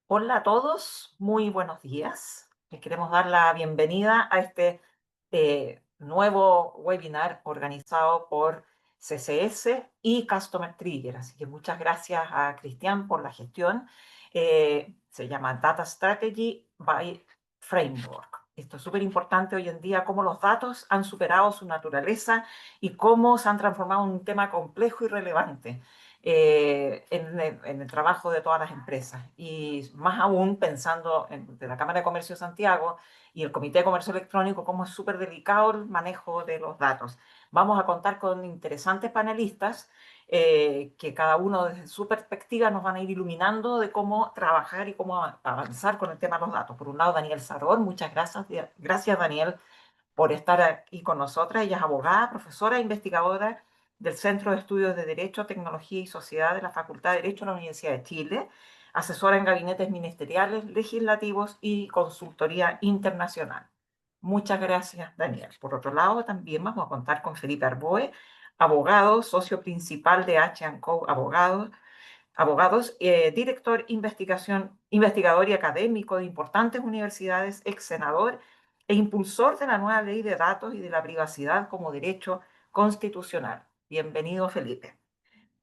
Hola a todos, muy buenos días. Les queremos dar la bienvenida a este nuevo webinar organizado por CCS y Customer Trigger. Así que muchas gracias a Cristian por la gestión. Se llama Data Strategy by Framework. Esto es súper importante hoy en día, cómo los datos han superado su naturaleza y cómo se han transformado en un tema complejo y relevante en el trabajo de todas las empresas. Y más aún pensando de la Cámara de Comercio de Santiago y el Comité de Comercio Electrónico, cómo es súper delicado el manejo de los datos. Vamos a contar con interesantes panelistas que cada uno desde su perspectiva nos van a ir iluminando de cómo trabajar y cómo avanzar con el tema de los datos. Por un lado, Daniel Saror, muchas gracias. Gracias, Daniel, por estar aquí con nosotras. Ella es abogada, profesora e investigadora del Centro de Estudios de Derecho, Tecnología y Sociedad de la Facultad de Derecho de la Universidad de Chile, asesora en gabinetes ministeriales, legislativos y consultoría internacional. Muchas gracias, Daniel. Por otro lado, también vamos a contar con Felipe Arboe, abogado, socio principal de H&Co Abogados, director investigador y académico de importantes universidades, ex senador e impulsor de la nueva ley de datos y de la privacidad como derecho constitucional. Bienvenido, Felipe.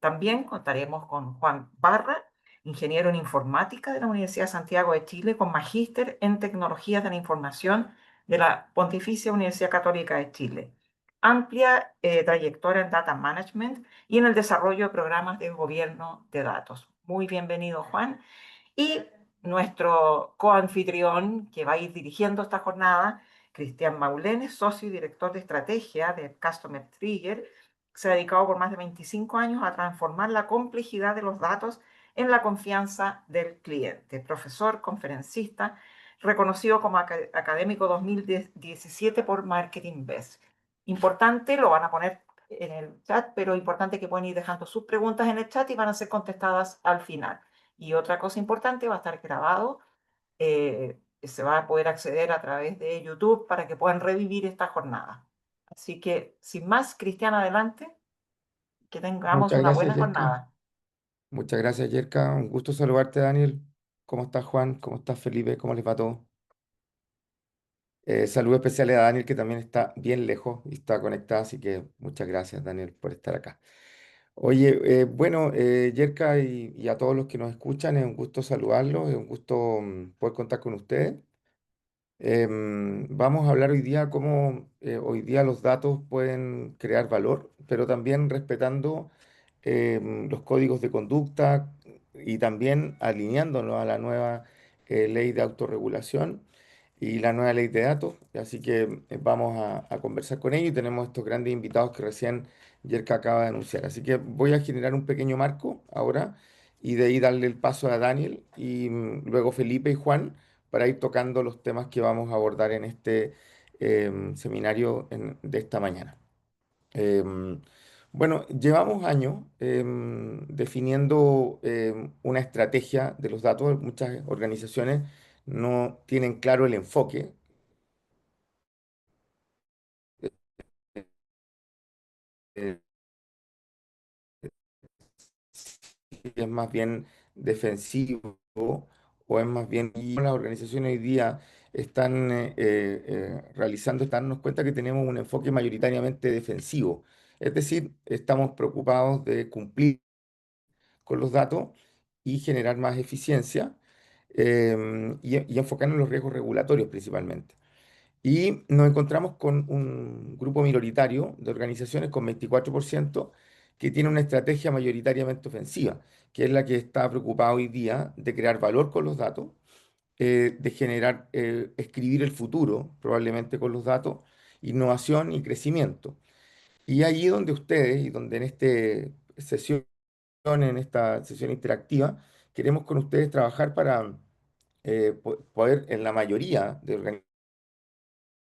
También contaremos con Juan Barra, ingeniero en informática de la Universidad de Santiago de Chile, con magíster en tecnologías de la información de la Pontificia Universidad Católica de Chile. Amplia trayectoria en data management y en el desarrollo de programas de gobierno de datos. Muy bienvenido, Juan. Y nuestro coanfitrión que va a ir dirigiendo esta jornada, Cristian Maulenes, socio y director de estrategia de Customer Trigger, se ha dedicado por más de 25 años a transformar la complejidad de los datos en la confianza del cliente. Profesor, conferencista, reconocido como académico 2017 por Marketing Best. Importante, lo van a poner en el chat, pero importante que pueden ir dejando sus preguntas en el chat y van a ser contestadas al final. Y otra cosa importante, va a estar grabado, se va a poder acceder a través de YouTube para que puedan revivir esta jornada. Así que, sin más, Cristian, adelante, que tengamos Muchas una gracias, buena Yerka. jornada. Muchas gracias, Yerka. Un gusto saludarte, Daniel. ¿Cómo estás, Juan? ¿Cómo estás, Felipe? ¿Cómo les va todo? Saludos especiales a Daniel, que también está bien lejos y está conectado, así que muchas gracias, Daniel, por estar acá. Oye, bueno, Yerka y a todos los que nos escuchan, es un gusto saludarlos, es un gusto poder contar con ustedes. Vamos a hablar hoy día cómo hoy día los datos pueden crear valor, pero también respetando los códigos de conducta y también alineándonos a la nueva ley de autorregulación y la nueva ley de datos. Así que vamos a conversar con ellos y tenemos estos grandes invitados que recién Yerka acaba de anunciar. Así que voy a generar un pequeño marco ahora y de ahí darle el paso a Daniel y luego Felipe y Juan para ir tocando los temas que vamos a abordar en este seminario de esta mañana. Em, bueno, llevamos años definiendo una estrategia de los datos. Muchas organizaciones no tienen claro el enfoque. eh, si es más bien defensivo o es más bien... Y las organizaciones hoy día están realizando, están darnos cuenta que tenemos un enfoque mayoritariamente defensivo. Es decir, estamos preocupados de cumplir con los datos y generar más eficiencia y enfocarnos en los riesgos regulatorios principalmente. Y nos encontramos con un grupo minoritario de organizaciones con 24% que tiene una estrategia mayoritariamente ofensiva, que es la que está preocupada hoy día de crear valor con los datos, de generar, escribir el futuro probablemente con los datos, innovación y crecimiento. Y allí donde ustedes, y donde en esta sesión interactiva, queremos con ustedes trabajar para poder, en la mayoría de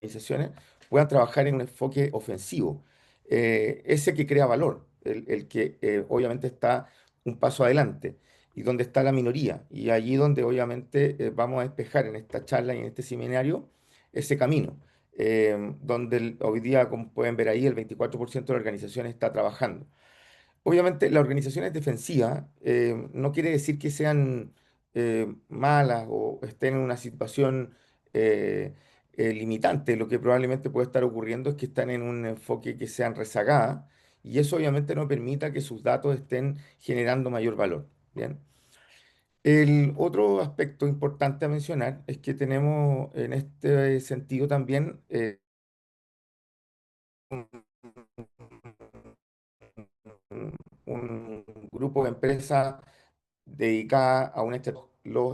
organizaciones, puedan trabajar en un enfoque ofensivo, ese que crea valor, el que obviamente está un paso adelante y donde está la minoría. Y allí donde obviamente vamos a despejar en esta charla y en este seminario ese camino, donde hoy día, como pueden ver ahí, el 24% de la organización está trabajando. Obviamente, las organizaciones defensivas no quiere decir que sean malas o estén en una situación eh, limitante. Lo que probablemente puede estar ocurriendo es que están en un enfoque que sean rezagadas y eso obviamente no permita que sus datos estén generando mayor valor. Bien. El otro aspecto importante a mencionar es que tenemos en este sentido también un, un grupo de empresas dedicada a una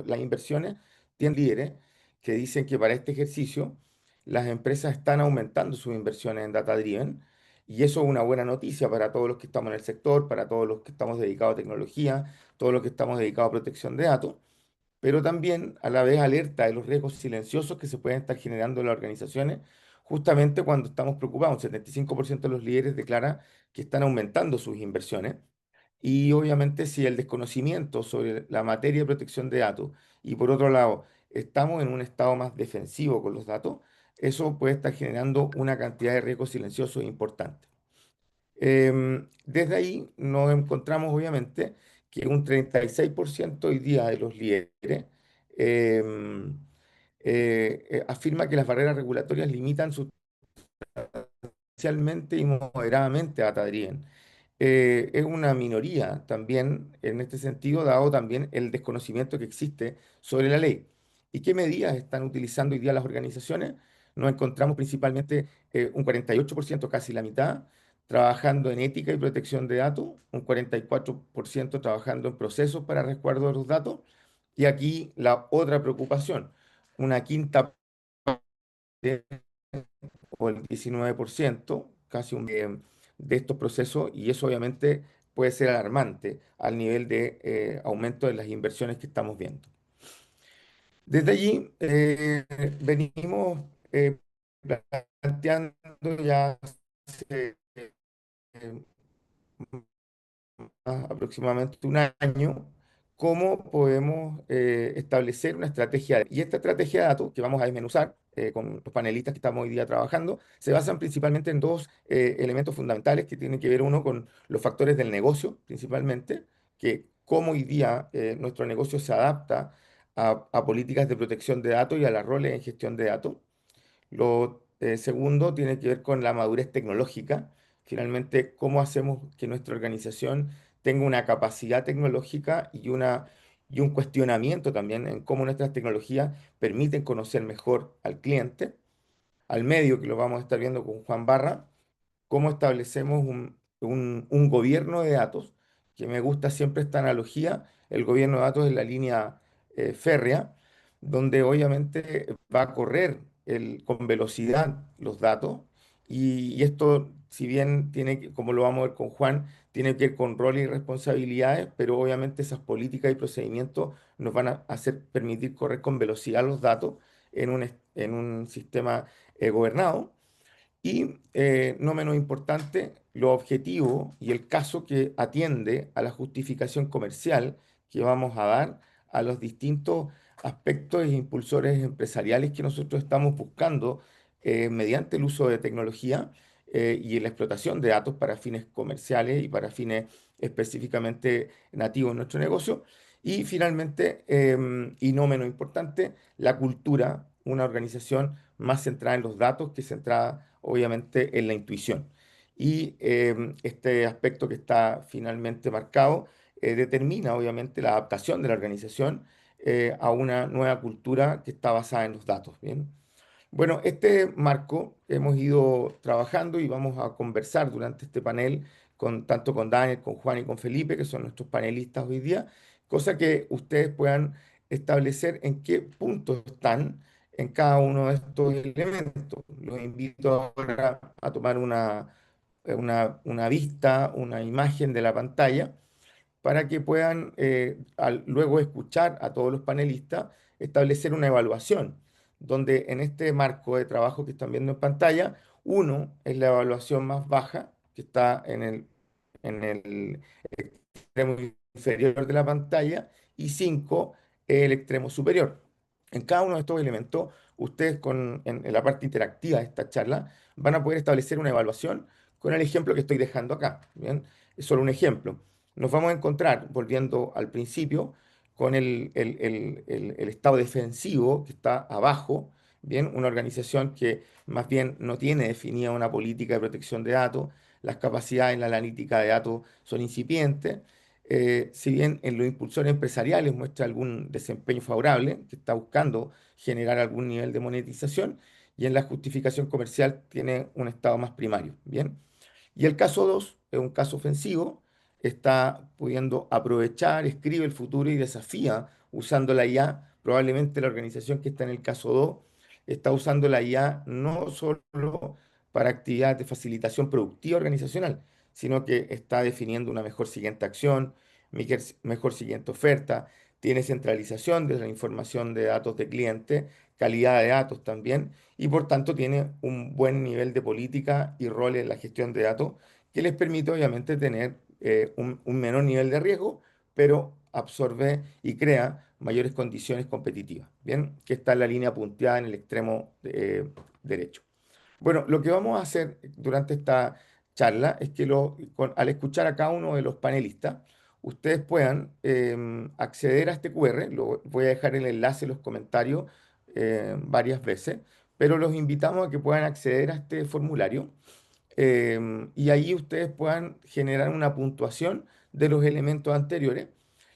las inversiones, tienen líderes que dicen que para este ejercicio las empresas están aumentando sus inversiones en data driven y eso es una buena noticia para todos los que estamos en el sector, para todos los que estamos dedicados a tecnología, todos los que estamos dedicados a protección de datos, pero también a la vez alerta de los riesgos silenciosos que se pueden estar generando en las organizaciones justamente cuando estamos preocupados. Un 75% de los líderes declara que están aumentando sus inversiones y obviamente si el desconocimiento sobre la materia de protección de datos y por otro lado estamos en un estado más defensivo con los datos, eso puede estar generando una cantidad de riesgos silenciosos importantes. Desde ahí nos encontramos obviamente que un 36% hoy día de los líderes em, afirma que las barreras regulatorias limitan sustancialmente y moderadamente a data driven. Es una minoría también en este sentido, dado también el desconocimiento que existe sobre la ley. ¿Y qué medidas están utilizando hoy día las organizaciones? Nos encontramos principalmente un 48%, casi la mitad, trabajando en ética y protección de datos, un 44% trabajando en procesos para resguardo de los datos, y aquí la otra preocupación, una quinta parte o el 19%, casi de estos procesos, y eso obviamente puede ser alarmante al nivel de aumento de las inversiones que estamos viendo. Desde allí venimos planteando ya hace aproximadamente un año, cómo podemos establecer una estrategia. Y esta estrategia de datos que vamos a desmenuzar con los panelistas que estamos hoy día trabajando, se basan principalmente en dos elementos fundamentales que tienen que ver uno con los factores del negocio, principalmente, que cómo hoy día nuestro negocio se adapta a políticas de protección de datos y a las roles en gestión de datos. Lo segundo tiene que ver con la madurez tecnológica. Finalmente, cómo hacemos que nuestra organización tenga una capacidad tecnológica y un cuestionamiento también en cómo nuestras tecnologías permiten conocer mejor al cliente, al medio, que lo vamos a estar viendo con Juan Barra, cómo establecemos un gobierno de datos, que me gusta siempre esta analogía, el gobierno de datos es la línea férrea, donde obviamente va a correr con velocidad los datos, y esto, si bien tiene como lo vamos a ver con Juan, tiene que ver con roles y responsabilidades, pero obviamente esas políticas y procedimientos nos van a hacer permitir correr con velocidad los datos en un sistema gobernado. Y no menos importante, los objetivos y el caso que atiende a la justificación comercial que vamos a dar a los distintos aspectos e impulsores empresariales que nosotros estamos buscando mediante el uso de tecnología y la explotación de datos para fines comerciales y para fines específicamente nativos en nuestro negocio. Y finalmente, y no menos importante, la cultura, una organización más centrada en los datos que centrada obviamente en la intuición. Y este aspecto que está finalmente marcado determina obviamente la adaptación de la organización a una nueva cultura que está basada en los datos. Bien. Bueno, este marco hemos ido trabajando y vamos a conversar durante este panel tanto con Daniel, con Juan y con Felipe, que son nuestros panelistas hoy día, cosa que ustedes puedan establecer en qué puntos están en cada uno de estos elementos. Los invito ahora a tomar una vista, una imagen de la pantalla para que puedan luego escuchar a todos los panelistas, establecer una evaluación, donde en este marco de trabajo que están viendo en pantalla, uno es la evaluación más baja, que está en el extremo inferior de la pantalla, y 5 es el extremo superior. En cada uno de estos elementos, ustedes en la parte interactiva de esta charla van a poder establecer una evaluación con el ejemplo que estoy dejando acá. ¿Bien? Es solo un ejemplo. Nos vamos a encontrar, volviendo al principio, con el estado defensivo que está abajo, ¿bien? Una organización que más bien no tiene definida una política de protección de datos, las capacidades en la analítica de datos son incipientes, si bien en los impulsores empresariales muestra algún desempeño favorable, que está buscando generar algún nivel de monetización, y en la justificación comercial tiene un estado más primario, ¿bien? Y el caso 2 es un caso ofensivo, está pudiendo aprovechar, escribe el futuro y desafía usando la IA. Probablemente la organización que está en el caso 2 está usando la IA no solo para actividades de facilitación productiva organizacional, sino que está definiendo una mejor siguiente acción, mejor siguiente oferta, tiene centralización de la información de datos de cliente, calidad de datos también, y por tanto tiene un buen nivel de política y rol en la gestión de datos que les permite obviamente tener un menor nivel de riesgo, pero absorbe y crea mayores condiciones competitivas, ¿bien? Que está en la línea punteada en el extremo derecho. Bueno, lo que vamos a hacer durante esta charla es que al escuchar a cada uno de los panelistas, ustedes puedan acceder a este QR. Voy a dejar el enlace en los comentarios varias veces, pero los invitamos a que puedan acceder a este formulario y ahí ustedes puedan generar una puntuación de los elementos anteriores.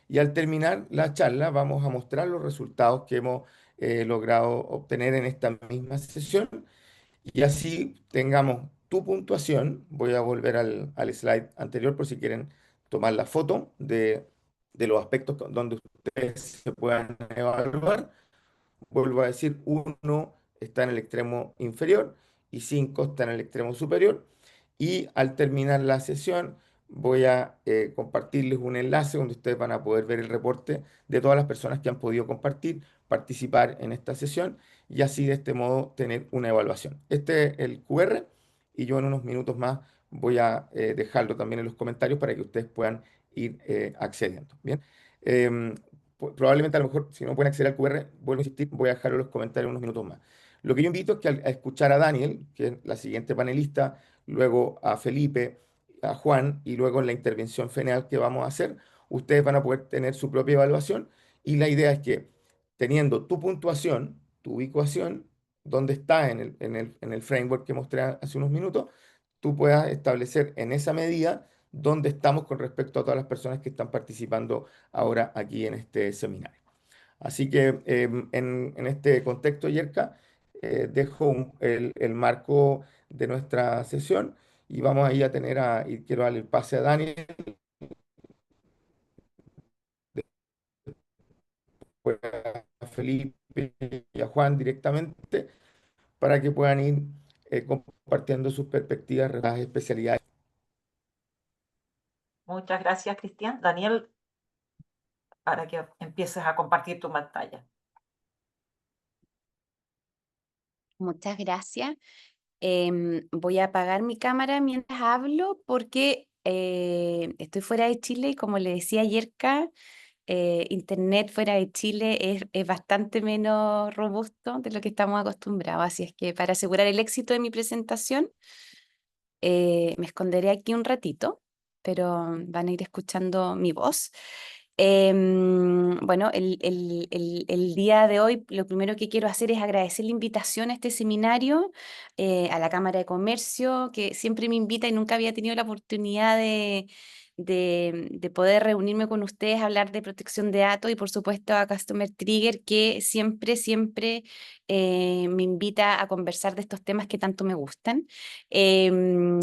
Y al terminar la charla vamos a mostrar los resultados que hemos logrado obtener en esta misma sesión y así tengamos tu puntuación. Voy a volver al slide anterior por si quieren tomar la foto de los aspectos donde ustedes se puedan evaluar. Vuelvo a decir, uno está en el extremo inferior y 5 está en el extremo superior. Y al terminar la sesión, voy a compartirles un enlace donde ustedes van a poder ver el reporte de todas las personas que han podido compartir, participar en esta sesión y así de este modo tener una evaluación. Este es el QR y yo en unos minutos más voy a dejarlo también en los comentarios para que ustedes puedan ir accediendo. Bien. Em, Probablemente a lo mejor si no pueden acceder al QR, vuelvo a insistir, voy a dejarlo en los comentarios unos minutos más. Lo que yo invito es que a escuchar a Daniel, que es la siguiente panelista, luego a Felipe, a Juan y luego en la intervención final que vamos a hacer, ustedes van a poder tener su propia evaluación y la idea es que teniendo tu puntuación, tu ubicación, donde está en el framework que mostré hace unos minutos, tú puedas establecer en esa medida dónde estamos con respecto a todas las personas que están participando ahora aquí en este seminario. Así que en este contexto, Yerka, dejo el marco de nuestra sesión y vamos ahí a tener y quiero darle el pase a Daniel, después a Felipe y a Juan directamente para que puedan ir compartiendo sus perspectivas, las especialidades. Muchas gracias, Cristian. Daniel, para que empieces a compartir tu pantalla. Muchas gracias. Voy a apagar mi cámara mientras hablo porque estoy fuera de Chile y como le decía ayer, internet fuera de Chile es bastante menos robusto de lo que estamos acostumbrados. Así es que para asegurar el éxito de mi presentación, me esconderé aquí un ratito, pero van a ir escuchando mi voz. Bueno, el día de hoy lo primero que quiero hacer es agradecer la invitación a este seminario, a la Cámara de Comercio, que siempre me invita y nunca había tenido la oportunidad de poder reunirme con ustedes, hablar de protección de datos y por supuesto a Customer Trigger, que siempre me invita a conversar de estos temas que tanto me gustan. Em,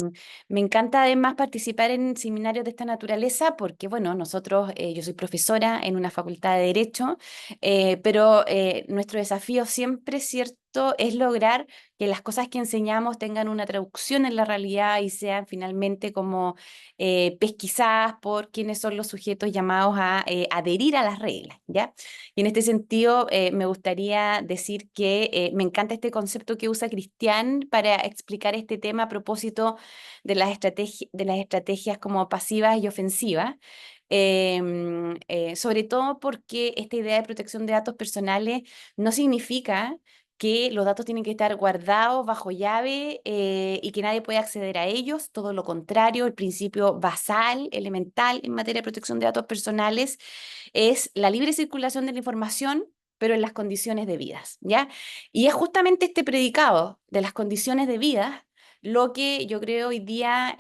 Me encanta además participar en seminarios de esta naturaleza porque, bueno, yo soy profesora en una facultad de Derecho, pero nuestro desafío siempre, ¿cierto?, es lograr que las cosas que enseñamos tengan una traducción en la realidad y sean finalmente como pesquisadas por quienes son los sujetos llamados a adherir a las reglas, ¿ya? Y en este sentido, me gustaría decir que me encanta este concepto que usa Cristian para explicar este tema a propósito de las estrategias como pasivas y ofensivas. Sobre todo porque esta idea de protección de datos personales no significa que los datos tienen que estar guardados bajo llave y que nadie puede acceder a ellos. Todo lo contrario, el principio basal, elemental en materia de protección de datos personales es la libre circulación de la información, pero en las condiciones debidas, ¿ya? Y es justamente este predicado de las condiciones debidas lo que yo creo hoy día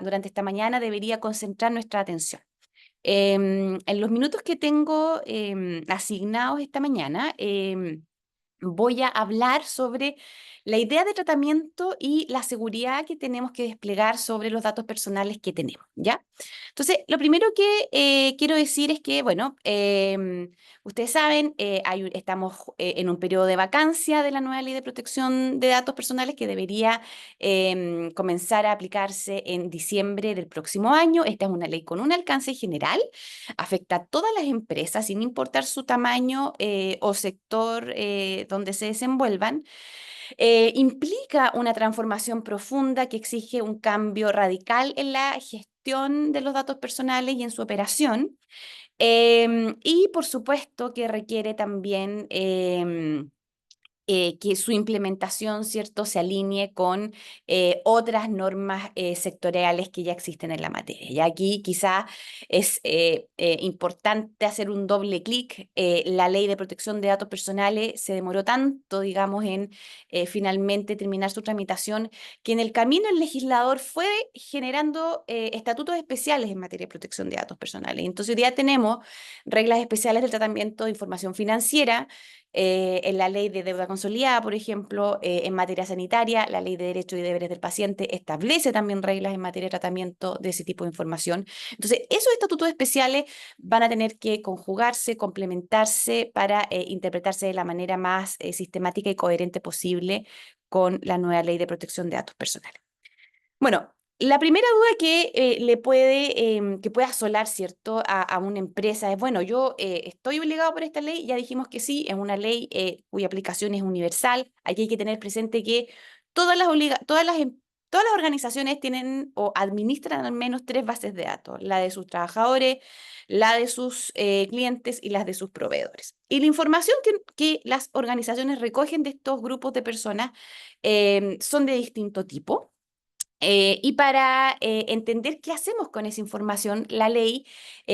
durante esta mañana debería concentrar nuestra atención. En los minutos que tengo asignados esta mañana, voy a hablar sobre la idea de tratamiento y la seguridad que tenemos que desplegar sobre los datos personales que tenemos, ¿ya? Entonces, lo primero que quiero decir es que, bueno, ustedes saben, estamos en un periodo de vacancia de la nueva ley de protección de datos personales que debería comenzar a aplicarse en diciembre del próximo año. Esta es una ley con un alcance general, afecta a todas las empresas sin importar su tamaño o sector donde se desenvuelvan. Implica una transformación profunda que exige un cambio radical en la gestión de los datos personales y en su operación. Y por supuesto que requiere también que su implementación, ¿cierto?, se alinee con otras normas sectoriales que ya existen en la materia. Y aquí quizá es importante hacer un doble clic. La ley de protección de datos personales se demoró tanto, digamos, en finalmente terminar su tramitación, que en el camino el legislador fue generando estatutos especiales en materia de protección de datos personales. Entonces hoy día tenemos reglas especiales del tratamiento de información financiera, en la ley de deuda consolidada, por ejemplo, en materia sanitaria, la ley de derechos y deberes del paciente establece también reglas en materia de tratamiento de ese tipo de información. Entonces, esos estatutos especiales van a tener que conjugarse, complementarse para interpretarse de la manera más sistemática y coherente posible con la nueva ley de protección de datos personales. Bueno, la primera duda que que puede asolar, ¿cierto?, a una empresa es, bueno, yo estoy obligado por esta ley. Ya dijimos que sí, es una ley cuya aplicación es universal. Aquí hay que tener presente que todas las organizaciones tienen o administran al menos 3 bases de datos: la de sus trabajadores, la de sus clientes y las de sus proveedores. Y la información que las organizaciones recogen de estos grupos de personas son de distinto tipo. Y para entender qué hacemos con esa información, la ley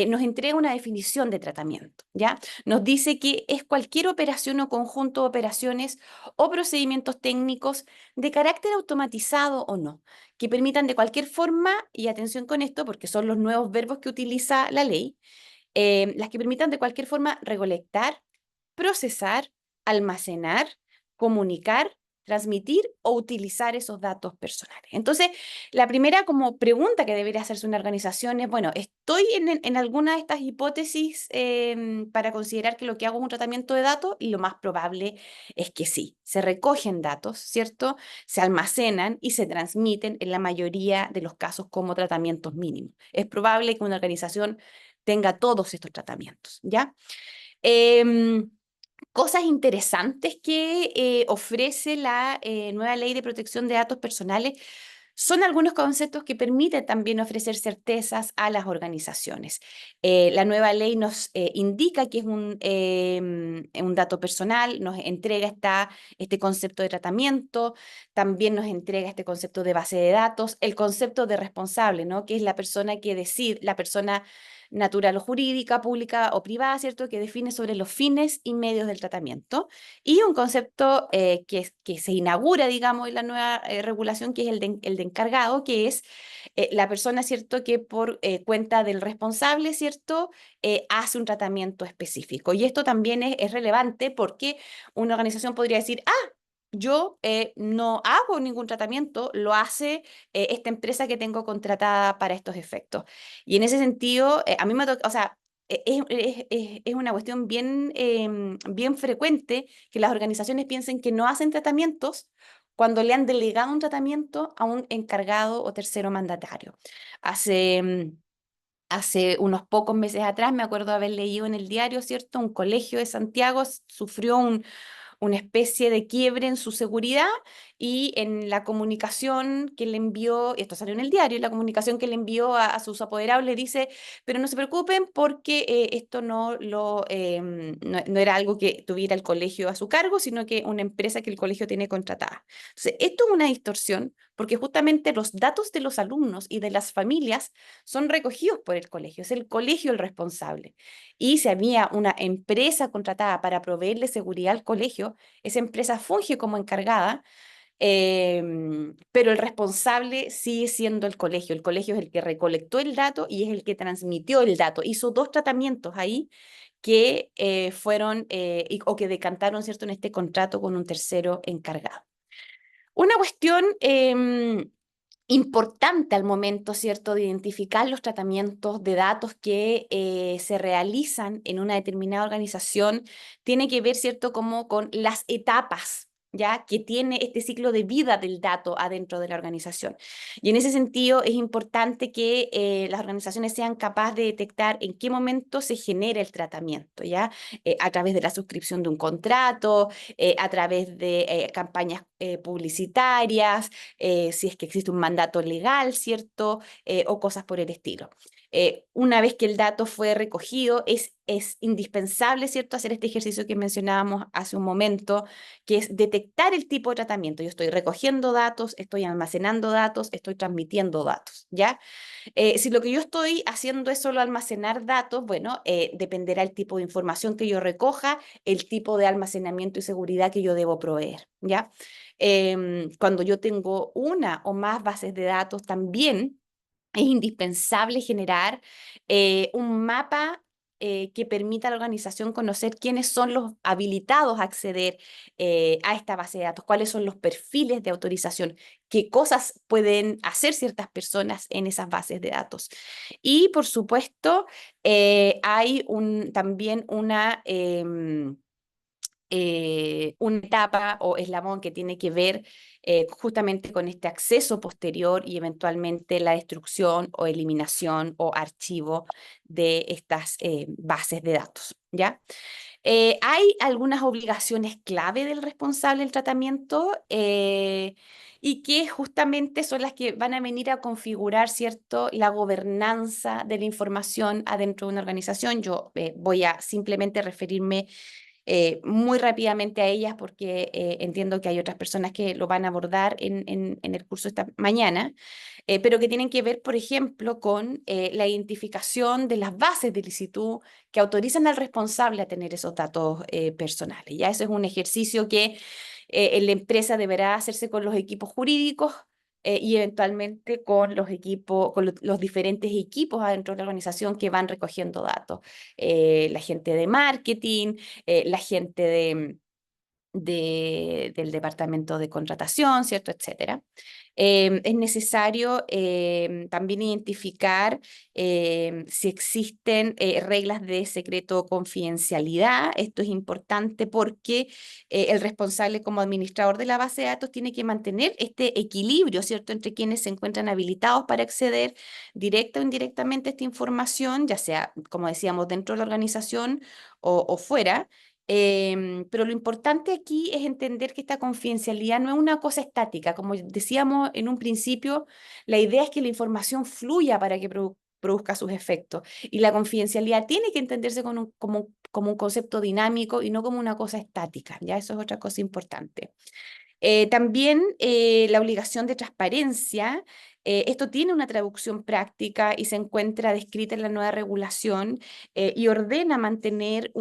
nos entrega una definición de tratamiento, ¿ya? Nos dice que es cualquier operación o conjunto de operaciones o procedimientos técnicos de carácter automatizado o no, que permitan de cualquier forma, y atención con esto porque son los nuevos verbos que utiliza la ley, las que permitan de cualquier forma recolectar, procesar, almacenar, comunicar, transmitir o utilizar esos datos personales. Entonces, la primera como pregunta que debería hacerse una organización es, bueno, ¿estoy en alguna de estas hipótesis para considerar que lo que hago es un tratamiento de datos? Y lo más probable es que sí. Se recogen datos, ¿cierto? Se almacenan y se transmiten en la mayoría de los casos como tratamientos mínimos. Es probable que una organización tenga todos estos tratamientos, ¿ya? Cosas interesantes que ofrece la nueva ley de protección de datos personales son algunos conceptos que permiten también ofrecer certezas a las organizaciones. La nueva ley nos indica que es un dato personal, nos entrega este concepto de tratamiento, también nos entrega este concepto de base de datos, el concepto de responsable, ¿no?, que es la persona que decide, la persona natural o jurídica, pública o privada, ¿cierto?, que define sobre los fines y medios del tratamiento, y un concepto que se inaugura, digamos, en la nueva regulación, que es el de encargado, que es la persona, ¿cierto?, que por cuenta del responsable, ¿cierto?, hace un tratamiento específico. Y esto también es relevante porque una organización podría decir, ah, yo no hago ningún tratamiento, lo hace esta empresa que tengo contratada para estos efectos. Y en ese sentido, a mí me toca, o sea, es una cuestión bien frecuente que las organizaciones piensen que no hacen tratamientos cuando le han delegado un tratamiento a un encargado o tercero mandatario. Hace unos pocos meses atrás me acuerdo haber leído en el diario, ¿cierto? Un colegio de Santiago sufrió una especie de quiebre en su seguridad y en la comunicación que le envió, esto salió en el diario, la comunicación que le envió a sus apoderados le dice, pero no se preocupen porque esto no era algo que tuviera el colegio a su cargo, sino que una empresa que el colegio tiene contratada. Entonces, esto es una distorsión porque justamente los datos de los alumnos y de las familias son recogidos por el colegio, es el colegio el responsable. Y si había una empresa contratada para proveerle seguridad al colegio, esa empresa funge como encargada, pero el responsable sigue siendo el colegio. El colegio es el que recolectó el dato y es el que transmitió el dato. Hizo dos tratamientos ahí que o que decantaron, ¿cierto?, en este contrato con un tercero encargado. Una cuestión importante al momento, ¿cierto?, de identificar los tratamientos de datos que se realizan en una determinada organización, tiene que ver, ¿cierto?, como con las etapas, ¿ya?, que tiene este ciclo de vida del dato adentro de la organización. Y en ese sentido es importante que las organizaciones sean capaces de detectar en qué momento se genera el tratamiento, ¿ya? A través de la suscripción de un contrato, a través de campañas publicitarias, si es que existe un mandato legal, ¿cierto? O cosas por el estilo. Una vez que el dato fue recogido, es indispensable, ¿cierto?, hacer este ejercicio que mencionábamos hace un momento, que es detectar el tipo de tratamiento. Yo estoy recogiendo datos, estoy almacenando datos, estoy transmitiendo datos, ¿ya? Si lo que yo estoy haciendo es solo almacenar datos, bueno, dependerá el tipo de información que yo recoja, el tipo de almacenamiento y seguridad que yo debo proveer, ¿ya? Cuando yo tengo una o más bases de datos, también es indispensable generar un mapa que permita a la organización conocer quiénes son los habilitados a acceder a esta base de datos, cuáles son los perfiles de autorización, qué cosas pueden hacer ciertas personas en esas bases de datos. Y por supuesto, hay también una etapa o eslabón que tiene que ver justamente con este acceso posterior y eventualmente la destrucción o eliminación o archivo de estas bases de datos, ¿ya? Hay algunas obligaciones clave del responsable del tratamiento y que justamente son las que van a venir a configurar, ¿cierto?, la gobernanza de la información adentro de una organización. Yo voy a simplemente referirme muy rápidamente a ellas porque entiendo que hay otras personas que lo van a abordar en el curso esta mañana, pero que tienen que ver, por ejemplo, con la identificación de las bases de licitud que autorizan al responsable a tener esos datos personales. Ya eso es un ejercicio que la empresa deberá hacerse con los equipos jurídicos y eventualmente con los equipos, con los diferentes equipos adentro de la organización que van recogiendo datos. La gente de marketing, la gente del departamento de contratación, ¿cierto?, etcétera. Es necesario también identificar si existen reglas de secreto o confidencialidad. Esto es importante porque el responsable como administrador de la base de datos tiene que mantener este equilibrio, ¿cierto?, entre quienes se encuentran habilitados para acceder directa o indirectamente a esta información, ya sea, como decíamos, dentro de la organización o fuera. Pero lo importante aquí es entender que esta confidencialidad no es una cosa estática. Como decíamos en un principio, la idea es que la información fluya para que produzca sus efectos. Y la confidencialidad tiene que entenderse como un concepto dinámico y no como una cosa estática. ¿Ya? Eso es otra cosa importante. También la obligación de transparencia, esto tiene una traducción práctica y se encuentra descrita en la nueva regulación y ordena mantener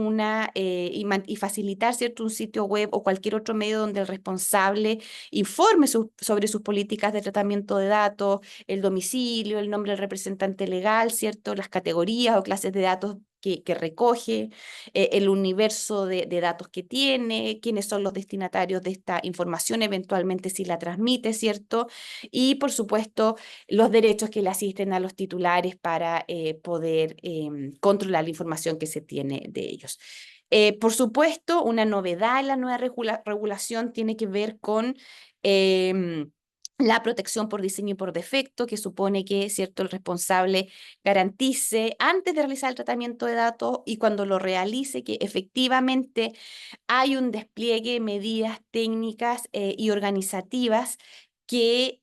y facilitar, ¿cierto?, un sitio web o cualquier otro medio donde el responsable informe sobre sus políticas de tratamiento de datos, el domicilio, el nombre del representante legal, ¿cierto?, las categorías o clases de datos que recoge, el universo de datos que tiene, quiénes son los destinatarios de esta información, eventualmente si la transmite, ¿cierto? Y por supuesto, los derechos que le asisten a los titulares para poder controlar la información que se tiene de ellos. Por supuesto, una novedad en la nueva regulación tiene que ver con la protección por diseño y por defecto, que supone que, ¿cierto?, el responsable garantice antes de realizar el tratamiento de datos y cuando lo realice que efectivamente hay un despliegue, medidas técnicas y organizativas que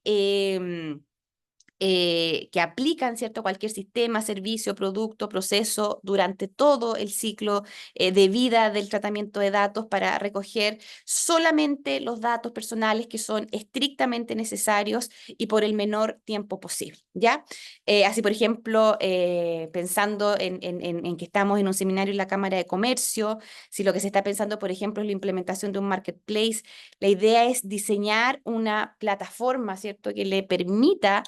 que aplican, ¿cierto?, cualquier sistema, servicio, producto, proceso durante todo el ciclo de vida del tratamiento de datos para recoger solamente los datos personales que son estrictamente necesarios y por el menor tiempo posible, ¿ya? Así, por ejemplo, pensando en que estamos en un seminario en la Cámara de Comercio, si lo que se está pensando, por ejemplo, es la implementación de un marketplace, la idea es diseñar una plataforma, ¿cierto?, que le permita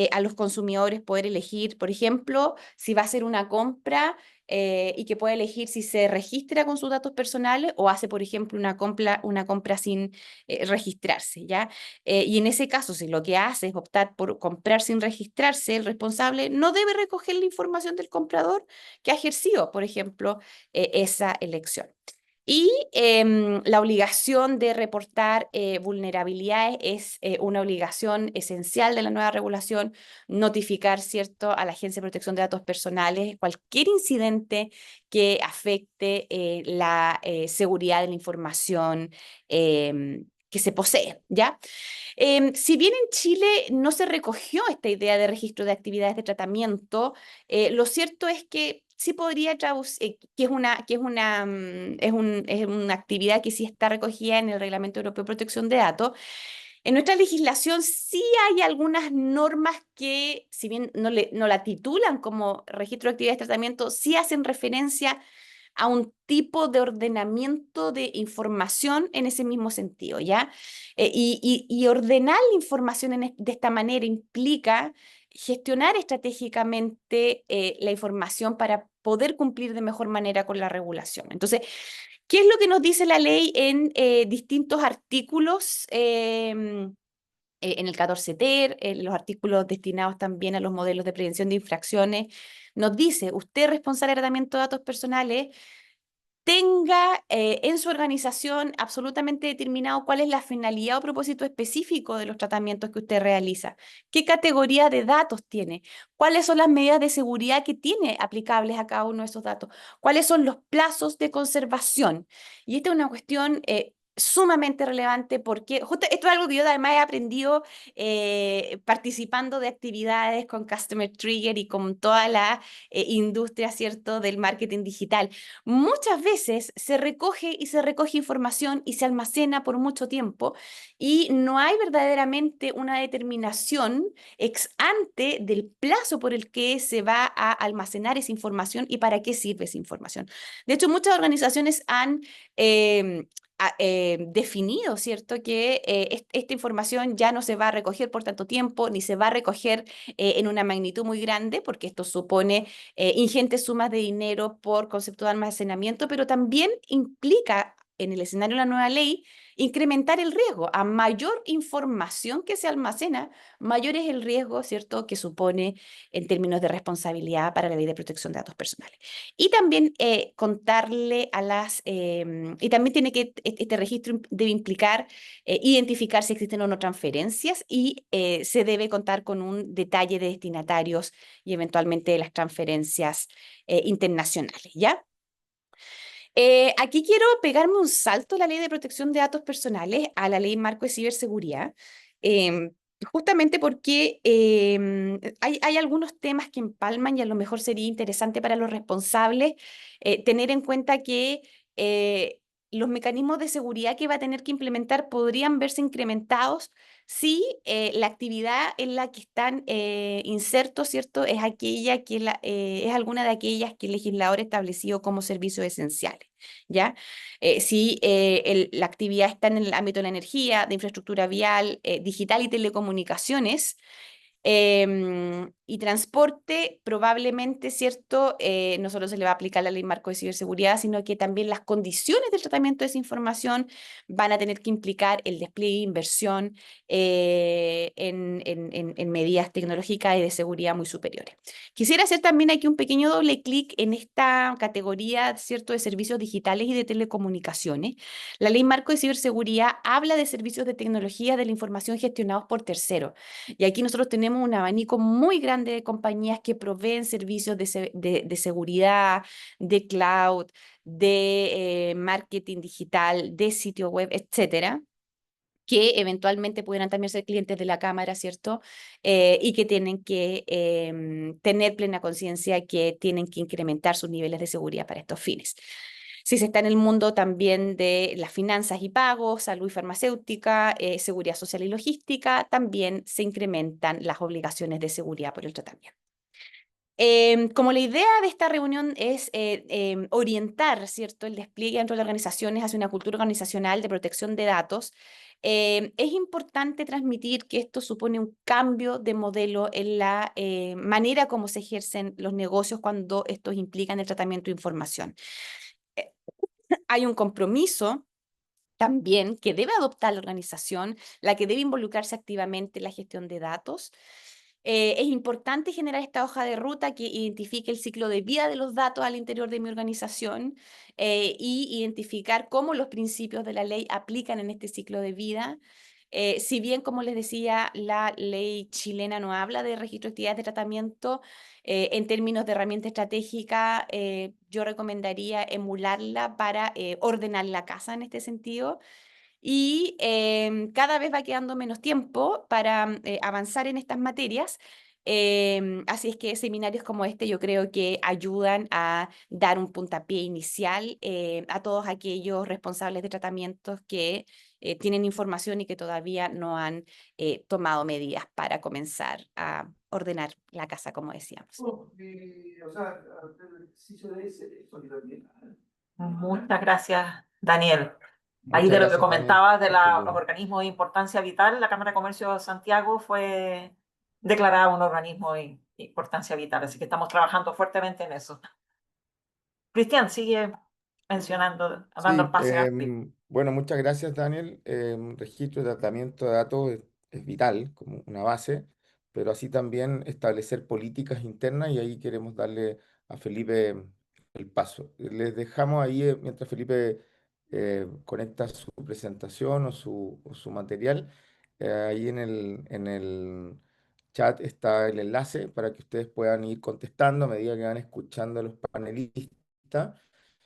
a los consumidores poder elegir, por ejemplo, si va a hacer una compra y que pueda elegir si se registra con sus datos personales o hace, por ejemplo, una compra sin registrarse, ¿ya? Y en ese caso, si lo que hace es optar por comprar sin registrarse, el responsable no debe recoger la información del comprador que ha ejercido, por ejemplo, esa elección. Y la obligación de reportar vulnerabilidades es una obligación esencial de la nueva regulación, notificar, ¿cierto?, a la Agencia de Protección de Datos Personales cualquier incidente que afecte la seguridad de la información que se posee, ¿ya? Si bien en Chile no se recogió esta idea de registro de actividades de tratamiento, lo cierto es que sí podría traducir, es una actividad que sí está recogida en el Reglamento Europeo de Protección de Datos. En nuestra legislación sí hay algunas normas que, si bien no la titulan como registro de actividades de tratamiento, sí hacen referencia a un tipo de ordenamiento de información en ese mismo sentido, ¿ya? Y ordenar la información de esta manera implica gestionar estratégicamente la información para poder cumplir de mejor manera con la regulación. Entonces, ¿qué es lo que nos dice la ley en distintos artículos? En el 14 TER, en los artículos destinados también a los modelos de prevención de infracciones, nos dice, usted responsable de tratamiento de datos personales, tenga en su organización absolutamente determinado cuál es la finalidad o propósito específico de los tratamientos que usted realiza, qué categoría de datos tiene, cuáles son las medidas de seguridad que tiene aplicables a cada uno de esos datos, cuáles son los plazos de conservación. Y esta es una cuestión sumamente relevante porque justo esto es algo que yo además he aprendido participando de actividades con Customer Trigger y con toda la industria, ¿cierto?, del marketing digital. Muchas veces se recoge información y se almacena por mucho tiempo y no hay verdaderamente una determinación ex ante del plazo por el que se va a almacenar esa información y para qué sirve esa información. De hecho, muchas organizaciones han definido, ¿cierto?, que esta información ya no se va a recoger por tanto tiempo, ni se va a recoger en una magnitud muy grande, porque esto supone ingentes sumas de dinero por concepto de almacenamiento, pero también implica en el escenario de la nueva ley incrementar el riesgo. A mayor información que se almacena, mayor es el riesgo, ¿cierto?, que supone en términos de responsabilidad para la ley de protección de datos personales. Y también contarle a y también este registro debe implicar identificar si existen o no transferencias y se debe contar con un detalle de destinatarios y eventualmente de las transferencias internacionales, ¿ya? Aquí quiero pegarme un salto a la Ley de Protección de Datos Personales, a la Ley Marco de Ciberseguridad, em, justamente porque hay algunos temas que empalman y a lo mejor sería interesante para los responsables tener en cuenta que los mecanismos de seguridad que va a tener que implementar podrían verse incrementados si la actividad en la que están insertos, ¿cierto?, es es alguna de aquellas que el legislador estableció como servicios esenciales, ¿ya? Si la actividad está en el ámbito de la energía, de infraestructura vial, digital y telecomunicaciones, y transporte, probablemente, ¿cierto? No solo se le va a aplicar la ley marco de ciberseguridad, sino que también las condiciones del tratamiento de esa información van a tener que implicar el despliegue de inversión en medidas tecnológicas y de seguridad muy superiores. Quisiera hacer también aquí un pequeño doble clic en esta categoría, ¿cierto?, de servicios digitales y de telecomunicaciones. La ley marco de ciberseguridad habla de servicios de tecnología de la información gestionados por terceros. Y aquí nosotros tenemos un abanico muy grande de compañías que proveen servicios de seguridad, de cloud, de marketing digital, de sitio web, etcétera, que eventualmente pudieran también ser clientes de la Cámara, ¿cierto? Y que tienen que tener plena conciencia que tienen que incrementar sus niveles de seguridad para estos fines. Si se está en el mundo también de las finanzas y pagos, salud y farmacéutica, seguridad social y logística, también se incrementan las obligaciones de seguridad por el tratamiento. Como la idea de esta reunión es orientar, ¿cierto?, el despliegue dentro de las organizaciones hacia una cultura organizacional de protección de datos, es importante transmitir que esto supone un cambio de modelo en la manera como se ejercen los negocios cuando estos implican el tratamiento de información. Hay un compromiso también que debe adoptar la organización, la que debe involucrarse activamente en la gestión de datos. Es importante generar esta hoja de ruta que identifique el ciclo de vida de los datos al interior de mi organización y identificar cómo los principios de la ley aplican en este ciclo de vida. Si bien, como les decía, la ley chilena no habla de registro de actividades de tratamiento, en términos de herramienta estratégica, yo recomendaría emularla para ordenar la casa en este sentido. Y cada vez va quedando menos tiempo para avanzar en estas materias. Así es que seminarios como este yo creo que ayudan a dar un puntapié inicial a todos aquellos responsables de tratamientos que tienen información y que todavía no han tomado medidas para comenzar a ordenar la casa, como decíamos. O sea, el ejercicio de ese solidaridad. Muchas gracias, Daniel. Ahí Muchas de lo que gracias, Daniel, comentabas de por tu los organismos de importancia vital, la Cámara de Comercio de Santiago fue declarada un organismo de importancia vital, así que estamos trabajando fuertemente en eso. Cristian, sigue mencionando, dando el Sí, pase a ti. bueno, muchas gracias, Daniel. Registro de tratamiento de datos es vital como una base, pero así también establecer políticas internas y ahí queremos darle a Felipe el paso. Les dejamos ahí, mientras Felipe conecta su presentación o su material, ahí en el chat está el enlace para que ustedes puedan ir contestando a medida que van escuchando a los panelistas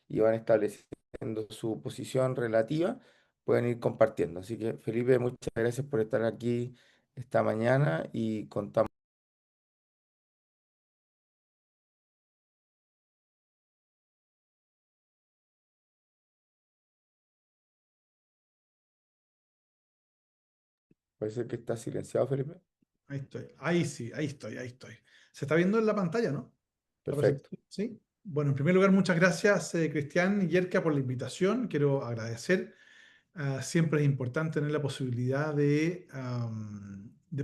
y van estableciendo su posición relativa, pueden ir compartiendo. Así que, Felipe, muchas gracias por estar aquí esta mañana y contamos. Parece que está silenciado, Felipe. Ahí estoy, ahí sí, ahí estoy, ahí estoy. Se está viendo en la pantalla, ¿no? ¿La Perfecto. presentación? Sí. Bueno, en primer lugar, muchas gracias, Cristian y Yerka, por la invitación. Quiero agradecer. Siempre es importante tener la posibilidad de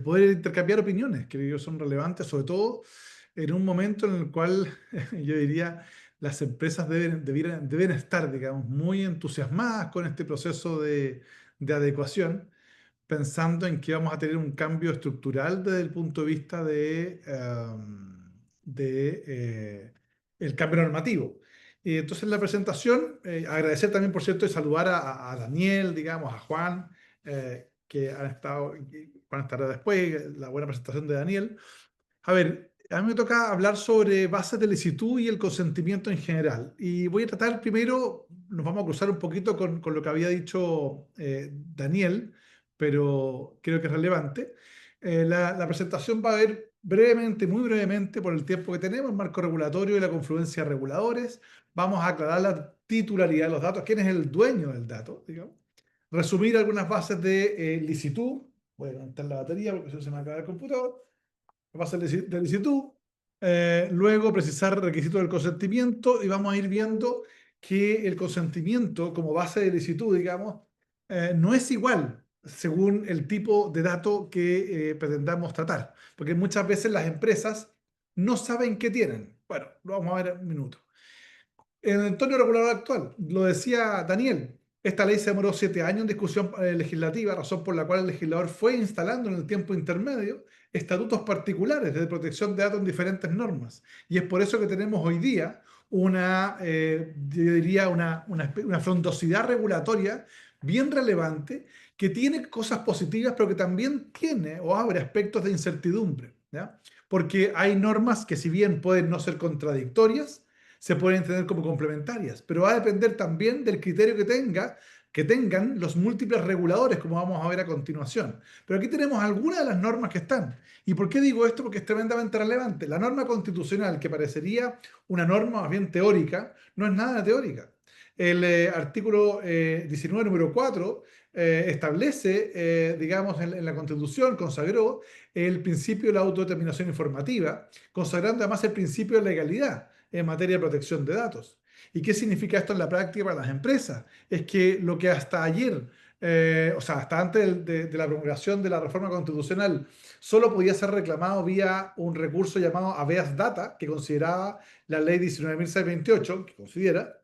poder intercambiar opiniones, que yo son relevantes, sobre todo en un momento en el cual yo diría las empresas deben estar, digamos, muy entusiasmadas con este proceso de adecuación, pensando en que vamos a tener un cambio estructural desde el punto de vista de el cambio normativo. Y entonces en la presentación, agradecer también, por cierto, y saludar a Daniel, digamos, a Juan, que han estado, van a estar después, la buena presentación de Daniel. A ver, a mí me toca hablar sobre bases de licitud y el consentimiento en general. Y voy a tratar primero, nos vamos a cruzar un poquito con lo que había dicho Daniel, pero creo que es relevante. La presentación va a ver brevemente, muy brevemente, por el tiempo que tenemos, el marco regulatorio y la confluencia de reguladores. Vamos a aclarar la titularidad de los datos, quién es el dueño del dato, digamos. Resumir algunas bases de licitud. Voy a levantar la batería porque si no se me acaba el computador. Base de licitud. Luego precisar requisitos del consentimiento y vamos a ir viendo que el consentimiento como base de licitud, digamos, no es igual según el tipo de dato que pretendamos tratar. Porque muchas veces las empresas no saben qué tienen. Bueno, lo vamos a ver en un minuto. En el entorno regulador actual, lo decía Daniel, esta ley se demoró 7 años en discusión legislativa, razón por la cual el legislador fue instalando en el tiempo intermedio estatutos particulares de protección de datos en diferentes normas. Y es por eso que tenemos hoy día yo diría, una frondosidad regulatoria bien relevante que tiene cosas positivas, pero que también tiene o abre aspectos de incertidumbre, ¿ya? Porque hay normas que si bien pueden no ser contradictorias, se pueden entender como complementarias, pero va a depender también del criterio que tengan los múltiples reguladores, como vamos a ver a continuación. Pero aquí tenemos algunas de las normas que están. ¿Y por qué digo esto? Porque es tremendamente relevante. La norma constitucional, que parecería una norma más bien teórica, no es nada teórica. El artículo 19, número 4, establece, digamos, en la Constitución, consagró el principio de la autodeterminación informativa, consagrando además el principio de legalidad en materia de protección de datos. ¿Y qué significa esto en la práctica para las empresas? Es que lo que hasta ayer, o sea, hasta antes de la promulgación de la reforma constitucional, solo podía ser reclamado vía un recurso llamado habeas data, que consideraba la ley 19.628, que considera,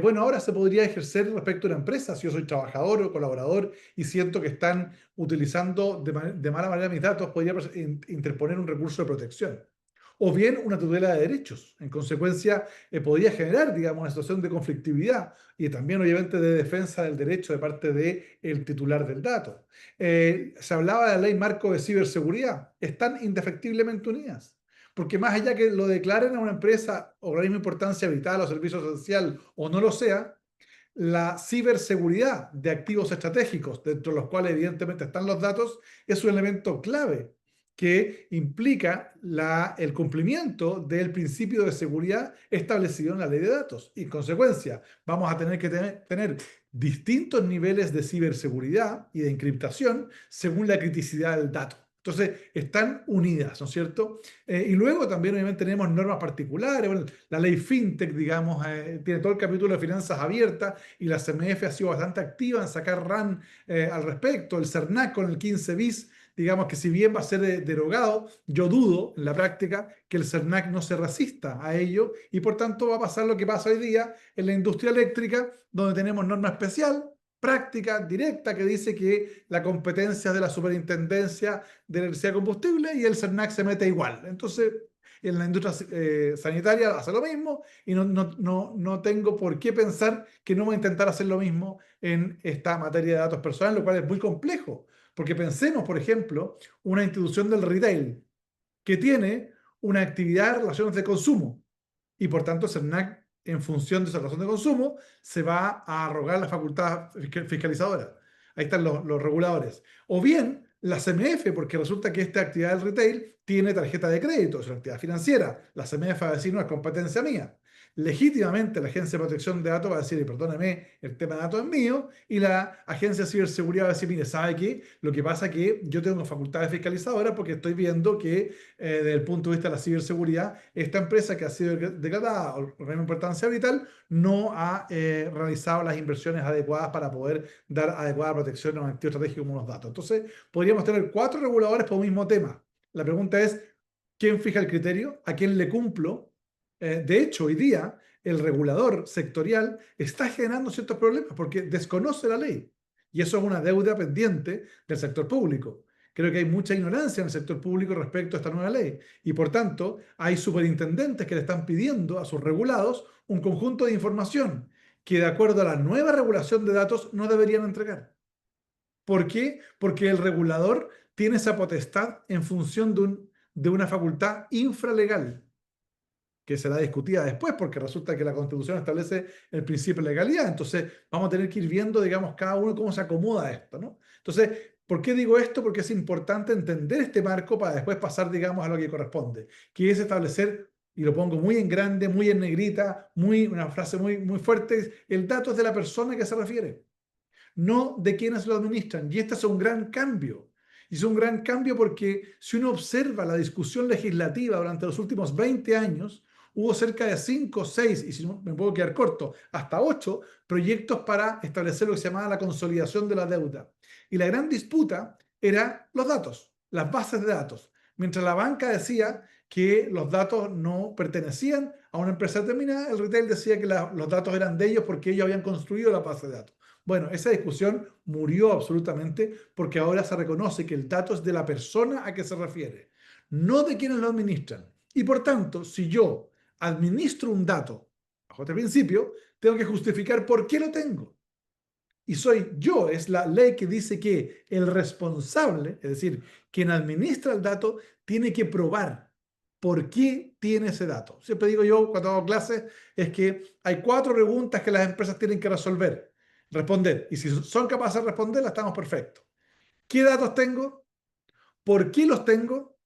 bueno, ahora se podría ejercer respecto a una empresa, si yo soy trabajador o colaborador y siento que están utilizando de mala manera mis datos, podría interponer un recurso de protección o bien una tutela de derechos. En consecuencia, podría generar, digamos, una situación de conflictividad y también, obviamente, de defensa del derecho de parte del titular del dato. Se hablaba de la ley marco de ciberseguridad. Están indefectiblemente unidas. Porque más allá que lo declaren a una empresa, organismo de importancia vital o servicio esencial o no lo sea, la ciberseguridad de activos estratégicos, dentro de los cuales evidentemente están los datos, es un elemento clave que implica el cumplimiento del principio de seguridad establecido en la ley de datos. Y en consecuencia, vamos a tener que tener distintos niveles de ciberseguridad y de encriptación según la criticidad del dato. Entonces, están unidas, ¿no es cierto? Y luego también obviamente tenemos normas particulares. Bueno, la ley FinTech, digamos, tiene todo el capítulo de finanzas abiertas y la CMF ha sido bastante activa en sacar RAN al respecto. El CERNAC con el 15 bis, digamos que si bien va a ser derogado, yo dudo en la práctica que el CERNAC no se resista a ello y por tanto va a pasar lo que pasa hoy día en la industria eléctrica, donde tenemos norma especial, práctica, directa, que dice que la competencia es de la Superintendencia de Electricidad y Combustible y el CERNAC se mete igual. Entonces, en la industria sanitaria hace lo mismo y no tengo por qué pensar que no voy a intentar hacer lo mismo en esta materia de datos personales, lo cual es muy complejo. Porque pensemos, por ejemplo, una institución del retail que tiene una actividad de relaciones de consumo y por tanto CERNAC, en función de esa razón de consumo, se va a arrogar la facultad fiscalizadora. Ahí están los reguladores. O bien la CMF, porque resulta que esta actividad del retail tiene tarjeta de crédito, es una actividad financiera. La CMF va a decir, no es competencia mía. Legítimamente la Agencia de Protección de Datos va a decir, perdóneme, el tema de datos es mío, y la Agencia de Ciberseguridad va a decir, mire, ¿sabe qué? Lo que pasa es que yo tengo facultades fiscalizadoras porque estoy viendo que desde el punto de vista de la ciberseguridad, esta empresa que ha sido declarada de importancia vital no ha realizado las inversiones adecuadas para poder dar adecuada protección a un activo estratégico como los datos. Entonces, podríamos tener 4 reguladores por un mismo tema. La pregunta es, ¿quién fija el criterio? ¿A quién le cumplo? De hecho, hoy día el regulador sectorial está generando ciertos problemas porque desconoce la ley. Y eso es una deuda pendiente del sector público. Creo que hay mucha ignorancia en el sector público respecto a esta nueva ley. Y por tanto, hay superintendentes que le están pidiendo a sus regulados un conjunto de información que de acuerdo a la nueva regulación de datos no deberían entregar. ¿Por qué? Porque el regulador tiene esa potestad en función de una facultad infralegal, que será discutida después, porque resulta que la Constitución establece el principio de legalidad. Entonces, vamos a tener que ir viendo, digamos, cada uno cómo se acomoda a esto, ¿no? Entonces, ¿por qué digo esto? Porque es importante entender este marco para después pasar, digamos, a lo que corresponde, que es establecer, y lo pongo muy en grande, muy en negrita, una frase muy, muy fuerte, el dato es de la persona que se refiere, no de quienes lo administran. Y este es un gran cambio. Y es un gran cambio porque si uno observa la discusión legislativa durante los últimos 20 años, hubo cerca de 5, 6, y si no me puedo quedar corto, hasta 8 proyectos para establecer lo que se llamaba la consolidación de la deuda. Y la gran disputa era los datos, las bases de datos. Mientras la banca decía que los datos no pertenecían a una empresa determinada, el retail decía que los datos eran de ellos porque ellos habían construido la base de datos. Bueno, esa discusión murió absolutamente porque ahora se reconoce que el dato es de la persona a que se refiere, no de quienes lo administran. Y por tanto, si yo administro un dato bajo este principio, tengo que justificar por qué lo tengo. Y soy yo, es la ley que dice que el responsable, es decir, quien administra el dato, tiene que probar por qué tiene ese dato. Siempre digo yo cuando hago clases, es que hay 4 preguntas que las empresas tienen que responder. Y si son capaces de responderlas, estamos perfectos. ¿Qué datos tengo? ¿Por qué los tengo?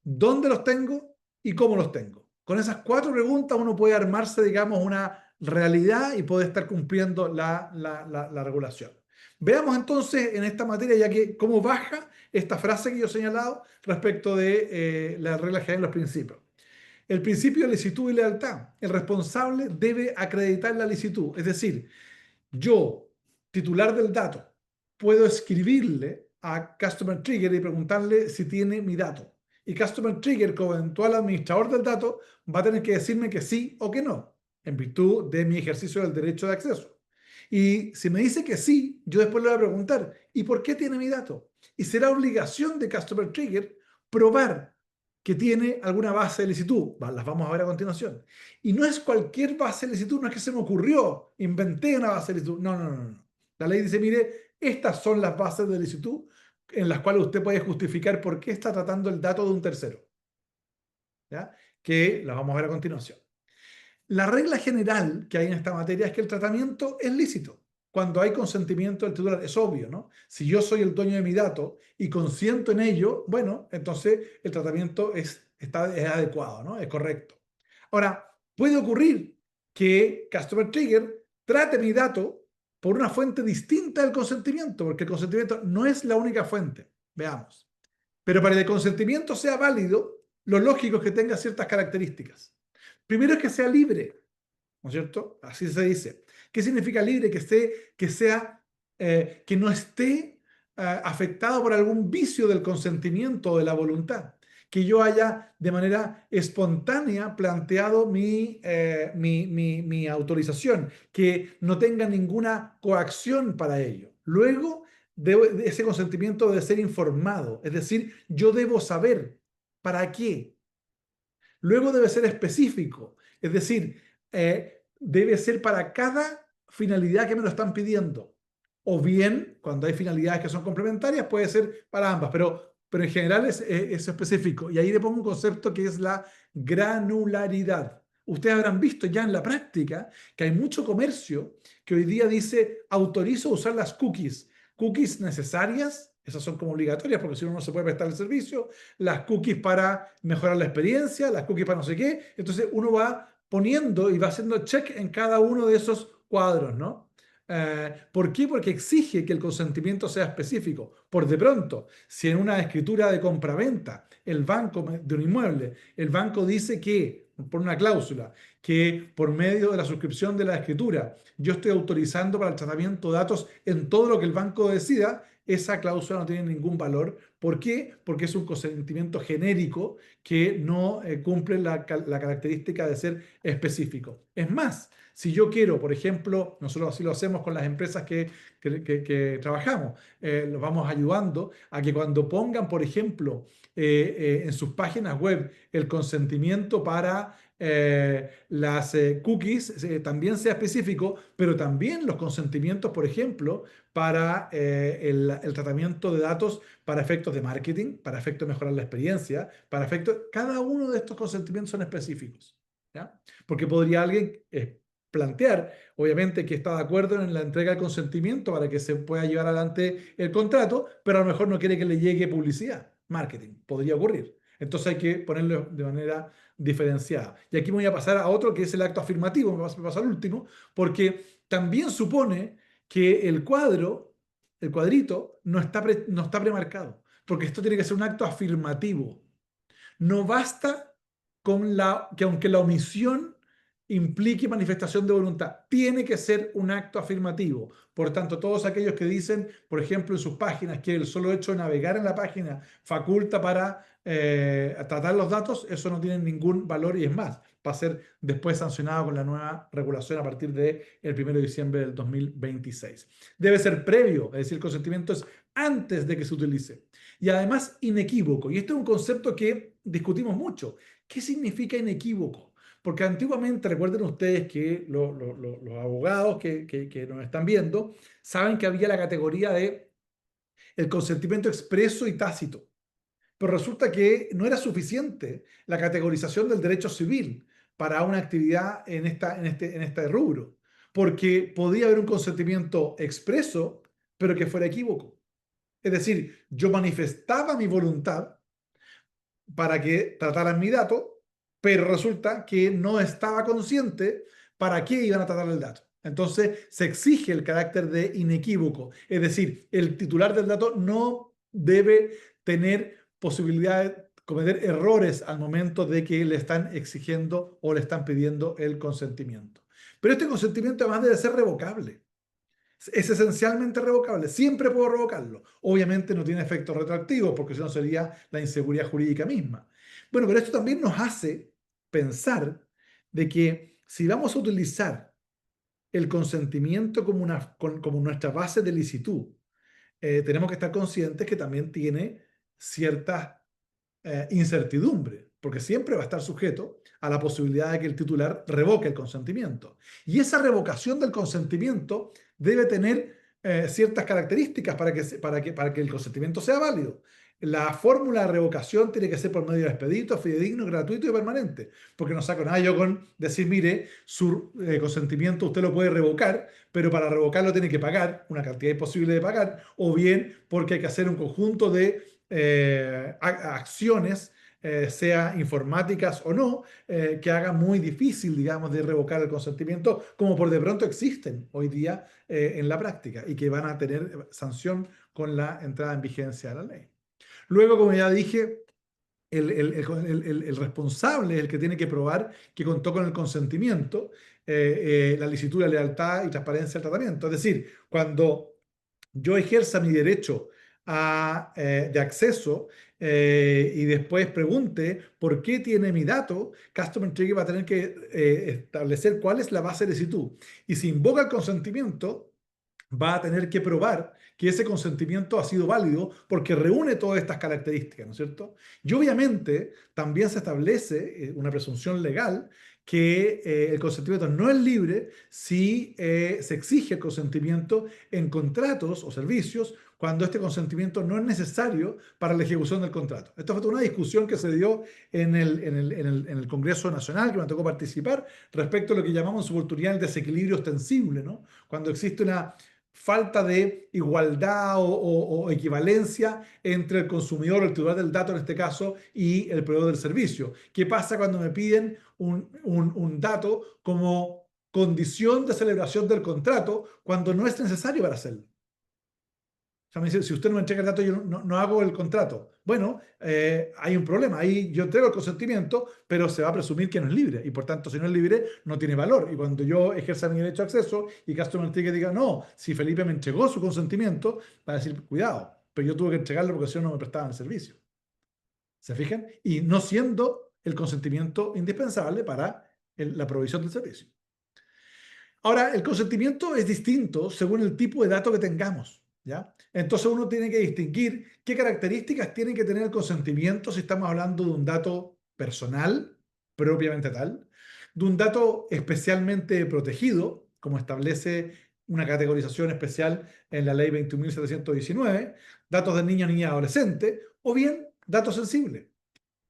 ¿Dónde los tengo? ¿Y cómo los tengo? Con esas 4 preguntas uno puede armarse, digamos, una realidad y puede estar cumpliendo la regulación. Veamos entonces en esta materia, ya que cómo baja esta frase que yo he señalado respecto de las reglas generales y los principios. El principio de licitud y lealtad. El responsable debe acreditar la licitud. Es decir, yo, titular del dato, puedo escribirle a Customer Trigger y preguntarle si tiene mi dato. Y Customer Trigger, como eventual administrador del dato, va a tener que decirme que sí o que no, en virtud de mi ejercicio del derecho de acceso. Y si me dice que sí, yo después le voy a preguntar, ¿y por qué tiene mi dato? Y será obligación de Customer Trigger probar que tiene alguna base de licitud. Las vamos a ver a continuación. Y no es cualquier base de licitud, no es que se me ocurrió, inventé una base de licitud. No, no, no, no. La ley dice, mire, estas son las bases de licitud en las cuales usted puede justificar por qué está tratando el dato de un tercero. ¿Ya? Que las vamos a ver a continuación. La regla general que hay en esta materia es que el tratamiento es lícito cuando hay consentimiento del titular. Es obvio, ¿no? Si yo soy el dueño de mi dato y consiento en ello, bueno, entonces el tratamiento es adecuado, ¿no? Es correcto. Ahora, puede ocurrir que Customer Trigger trate mi dato por una fuente distinta del consentimiento, porque el consentimiento no es la única fuente. Veamos. Pero para que el consentimiento sea válido, lo lógico es que tenga ciertas características. Primero es que sea libre, ¿no es cierto? Así se dice. ¿Qué significa libre? Que no esté afectado por algún vicio del consentimiento o de la voluntad. Que yo haya de manera espontánea planteado mi autorización, que no tenga ninguna coacción para ello. Luego, ese consentimiento debe ser informado, es decir, yo debo saber para qué. Luego debe ser específico, es decir, debe ser para cada finalidad que me lo están pidiendo. O bien, cuando hay finalidades que son complementarias, puede ser para ambas, pero en general es específico. Y ahí le pongo un concepto que es la granularidad. Ustedes habrán visto ya en la práctica que hay mucho comercio que hoy día dice autorizo usar las cookies. Cookies necesarias. Esas son como obligatorias porque si no, no se puede prestar el servicio. Las cookies para mejorar la experiencia, las cookies para no sé qué. Entonces uno va poniendo y va haciendo check en cada uno de esos cuadros, ¿no? ¿Por qué? Porque exige que el consentimiento sea específico. Por de pronto, si en una escritura de compraventa, el banco de un inmueble, el banco dice que, por una cláusula, que por medio de la suscripción de la escritura, yo estoy autorizando para el tratamiento de datos en todo lo que el banco decida, esa cláusula no tiene ningún valor. ¿Por qué? Porque es un consentimiento genérico que no cumple la característica de ser específico. Es más, si yo quiero, por ejemplo, nosotros así lo hacemos con las empresas que trabajamos, los vamos ayudando a que cuando pongan, por ejemplo, en sus páginas web el consentimiento para las cookies también sea específico, pero también los consentimientos, por ejemplo, para el tratamiento de datos para efectos de marketing, para efectos de mejorar la experiencia, para efectos, cada uno de estos consentimientos son específicos, ¿ya? Porque podría alguien plantear, obviamente, que está de acuerdo en la entrega del consentimiento para que se pueda llevar adelante el contrato, pero a lo mejor no quiere que le llegue publicidad, marketing, podría ocurrir. Entonces hay que ponerlo de manera diferenciada. Y aquí me voy a pasar a otro que es el acto afirmativo, me paso al último, porque también supone que el cuadrito, no está premarcado, porque esto tiene que ser un acto afirmativo. No basta que aunque la omisión implique manifestación de voluntad, tiene que ser un acto afirmativo. Por tanto, todos aquellos que dicen, por ejemplo, en sus páginas, que el solo hecho de navegar en la página faculta para tratar los datos, eso no tiene ningún valor y es más, va a ser después sancionado con la nueva regulación a partir del 1 de diciembre del 2026. Debe ser previo, es decir, el consentimiento es antes de que se utilice. Y además inequívoco. Y este es un concepto que discutimos mucho. ¿Qué significa inequívoco? Porque antiguamente, recuerden ustedes que los abogados que nos están viendo saben que había la categoría de el consentimiento expreso y tácito. Pero resulta que no era suficiente la categorización del derecho civil para una actividad en este rubro, porque podía haber un consentimiento expreso, pero que fuera equívoco. Es decir, yo manifestaba mi voluntad para que trataran mi dato, pero resulta que no estaba consciente para qué iban a tratar el dato. Entonces se exige el carácter de inequívoco, es decir, el titular del dato no debe tener posibilidad de cometer errores al momento de que le están exigiendo o le están pidiendo el consentimiento. Pero este consentimiento además debe ser revocable. Es esencialmente revocable, siempre puedo revocarlo. Obviamente no tiene efecto retroactivo, porque si no sería la inseguridad jurídica misma. Bueno, pero esto también nos hace pensar de que si vamos a utilizar el consentimiento como nuestra base de licitud, tenemos que estar conscientes que también tiene ciertas incertidumbre, porque siempre va a estar sujeto a la posibilidad de que el titular revoque el consentimiento. Y esa revocación del consentimiento debe tener ciertas características para que el consentimiento sea válido. La fórmula de revocación tiene que ser por medio de expedito, fidedigno, gratuito y permanente, porque no saco nada yo con decir, mire, su consentimiento usted lo puede revocar, pero para revocarlo tiene que pagar una cantidad imposible de pagar, o bien porque hay que hacer un conjunto de acciones, sea informáticas o no, que hagan muy difícil, digamos, de revocar el consentimiento, como por de pronto existen hoy día en la práctica y que van a tener sanción con la entrada en vigencia de la ley. Luego, como ya dije, el responsable es el que tiene que probar que contó con el consentimiento, la licitud, la lealtad y transparencia del tratamiento. Es decir, cuando yo ejerza mi derecho de acceso y después pregunte por qué tiene mi dato, Customer Trigger va a tener que establecer cuál es la base de licitud. Y si invoca el consentimiento, va a tener que probar que ese consentimiento ha sido válido porque reúne todas estas características, ¿no es cierto? Y obviamente también se establece una presunción legal que el consentimiento no es libre si se exige el consentimiento en contratos o servicios cuando este consentimiento no es necesario para la ejecución del contrato. Esto fue una discusión que se dio en el Congreso Nacional, que me tocó participar, respecto a lo que llamamos en su oportunidad el desequilibrio ostensible, ¿no? Cuando existe una falta de igualdad o equivalencia entre el consumidor, el titular del dato en este caso, y el proveedor del servicio. ¿Qué pasa cuando me piden un dato como condición de celebración del contrato cuando no es necesario para hacerlo? O sea, me dice, si usted no me entrega el dato, yo no hago el contrato. Bueno, hay un problema. Ahí yo entrego el consentimiento, pero se va a presumir que no es libre. Y por tanto, si no es libre, no tiene valor. Y cuando yo ejerza mi derecho a acceso y Customer Trigger diga, no, si Felipe me entregó su consentimiento, va a decir, cuidado, pero yo tuve que entregarlo porque si no, no me prestaban el servicio. ¿Se fijan? Y no siendo el consentimiento indispensable para la provisión del servicio. Ahora, el consentimiento es distinto según el tipo de dato que tengamos, ¿ya? Entonces uno tiene que distinguir qué características tiene que tener el consentimiento si estamos hablando de un dato personal, propiamente tal, de un dato especialmente protegido, como establece una categorización especial en la ley 21.719, datos de niño, niña, adolescente, o bien datos sensibles.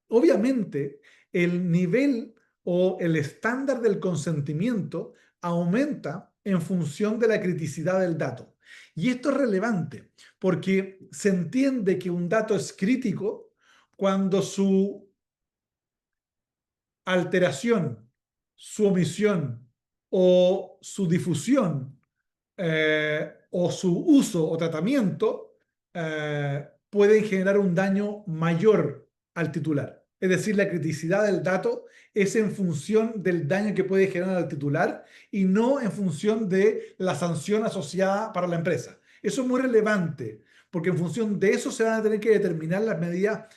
Obviamente, el nivel o el estándar del consentimiento aumenta en función de la criticidad del dato. Y esto es relevante porque se entiende que un dato es crítico cuando su alteración, su omisión o su difusión o su uso o tratamiento pueden generar un daño mayor al titular. es decir, la criticidad del dato es en función del daño que puede generar al titular y no en función de la sanción asociada para la empresa. Eso es muy relevante, porque en función de eso se van a tener que determinar las medidas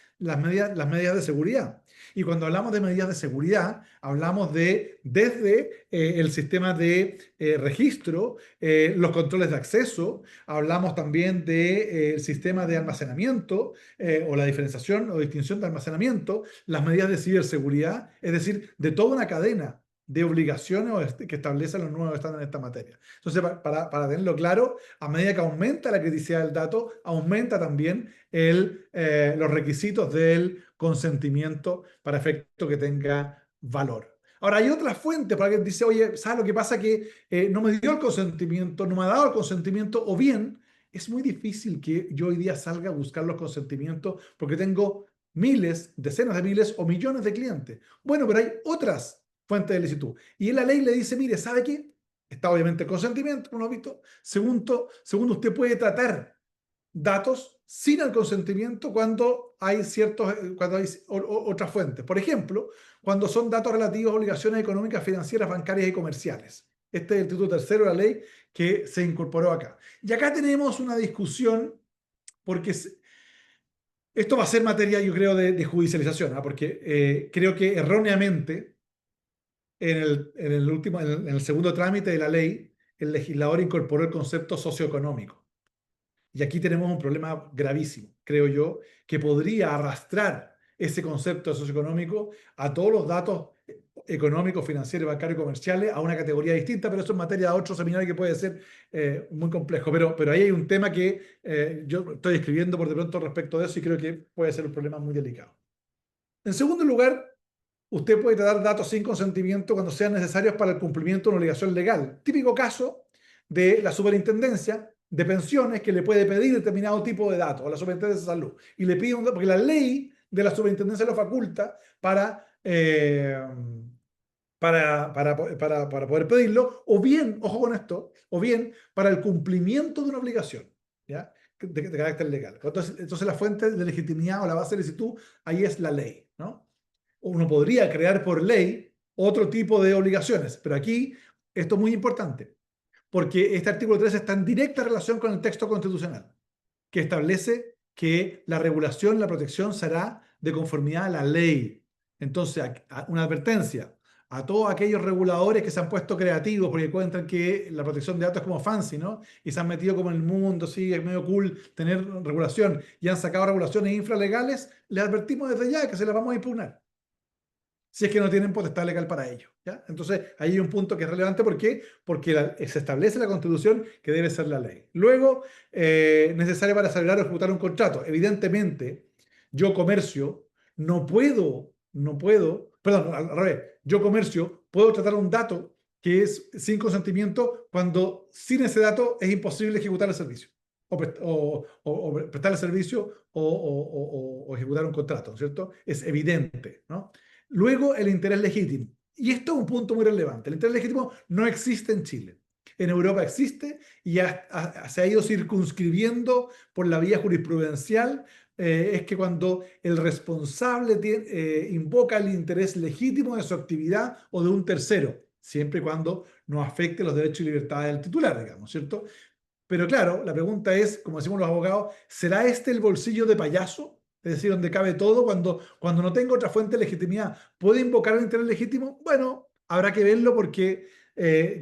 de seguridad. Y cuando hablamos de medidas de seguridad, hablamos de desde el sistema de registro, los controles de acceso, hablamos también del sistema de almacenamiento o la diferenciación o distinción de almacenamiento, las medidas de ciberseguridad, es decir, de toda una cadena de obligaciones que establecen los nuevos estándares en esta materia. Entonces, para tenerlo claro, a medida que aumenta la criticidad del dato, aumenta también los requisitos del consentimiento para efecto que tenga valor. Ahora, hay otra fuente para que dice, oye, ¿sabes lo que pasa? Que no me dio el consentimiento, no me ha dado el consentimiento, o bien es muy difícil que yo hoy día salga a buscar los consentimientos porque tengo miles, decenas de miles o millones de clientes. Bueno, pero hay otras fuentes de licitud. Y en la ley le dice, mire, ¿sabe qué? Está obviamente el consentimiento, como hemos visto. Segundo, usted puede tratar datos sin el consentimiento cuando hay otras fuentes. Por ejemplo, cuando son datos relativos a obligaciones económicas, financieras, bancarias y comerciales. Este es el título tercero de la ley que se incorporó acá. Y acá tenemos una discusión porque esto va a ser materia, yo creo, de judicialización, ¿eh? Porque creo que erróneamente en el segundo trámite de la ley, el legislador incorporó el concepto socioeconómico. Y aquí tenemos un problema gravísimo, creo yo, que podría arrastrar ese concepto socioeconómico a todos los datos económicos, financieros, bancarios y comerciales a una categoría distinta, pero eso es materia de otro seminario que puede ser muy complejo. Pero ahí hay un tema que yo estoy escribiendo por de pronto respecto de eso y creo que puede ser un problema muy delicado. En segundo lugar, usted puede dar datos sin consentimiento cuando sean necesarios para el cumplimiento de una obligación legal. Típico caso de la superintendencia de pensiones que le puede pedir determinado tipo de datos a la superintendencia de salud. Y le pide porque la ley de la superintendencia lo faculta para poder pedirlo, o bien, ojo con esto, o bien para el cumplimiento de una obligación, ¿ya? De carácter legal. Entonces la fuente de legitimidad o la base de licitud, ahí es la ley, ¿no? Uno podría crear por ley otro tipo de obligaciones, pero aquí esto es muy importante, porque este artículo 3 está en directa relación con el texto constitucional, que establece que la regulación, la protección será de conformidad a la ley. Entonces, una advertencia a todos aquellos reguladores que se han puesto creativos porque encuentran que la protección de datos es como fancy, ¿no? Y se han metido como en el mundo, sí, es medio cool tener regulación y han sacado regulaciones infralegales, les advertimos desde ya que se las vamos a impugnar si es que no tienen potestad legal para ello, ¿ya? Entonces, ahí hay un punto que es relevante. ¿Por qué? Porque se establece en la Constitución que debe ser la ley. Luego, necesario para celebrar o ejecutar un contrato. Evidentemente, yo comercio perdón, al revés, yo comercio puedo tratar un dato que es sin consentimiento cuando sin ese dato es imposible ejecutar el servicio. O prestar el servicio o ejecutar un contrato, ¿cierto? Es evidente, ¿no? Luego, el interés legítimo. Y esto es un punto muy relevante. El interés legítimo no existe en Chile. En Europa existe y se ha ido circunscribiendo por la vía jurisprudencial. Es que cuando el responsable invoca el interés legítimo de su actividad o de un tercero, siempre y cuando no afecte los derechos y libertades del titular, digamos, ¿cierto? Pero claro, la pregunta es, como decimos los abogados, ¿será este el bolsillo de payaso? Es decir, donde cabe todo, cuando no tengo otra fuente de legitimidad, ¿puede invocar el interés legítimo? Bueno, habrá que verlo porque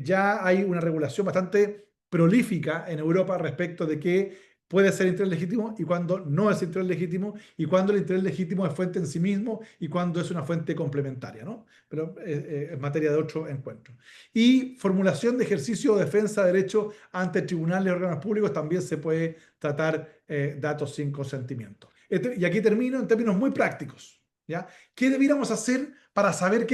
ya hay una regulación bastante prolífica en Europa respecto de qué puede ser interés legítimo y cuando no es interés legítimo, y cuando el interés legítimo es fuente en sí mismo y cuando es una fuente complementaria, ¿no? Pero es materia de otro encuentro. Y formulación de ejercicio o defensa de derechos ante tribunales y órganos públicos, también se puede tratar datos sin consentimiento. Y aquí termino en términos muy prácticos, ¿ya? ¿Qué debiéramos hacer para saber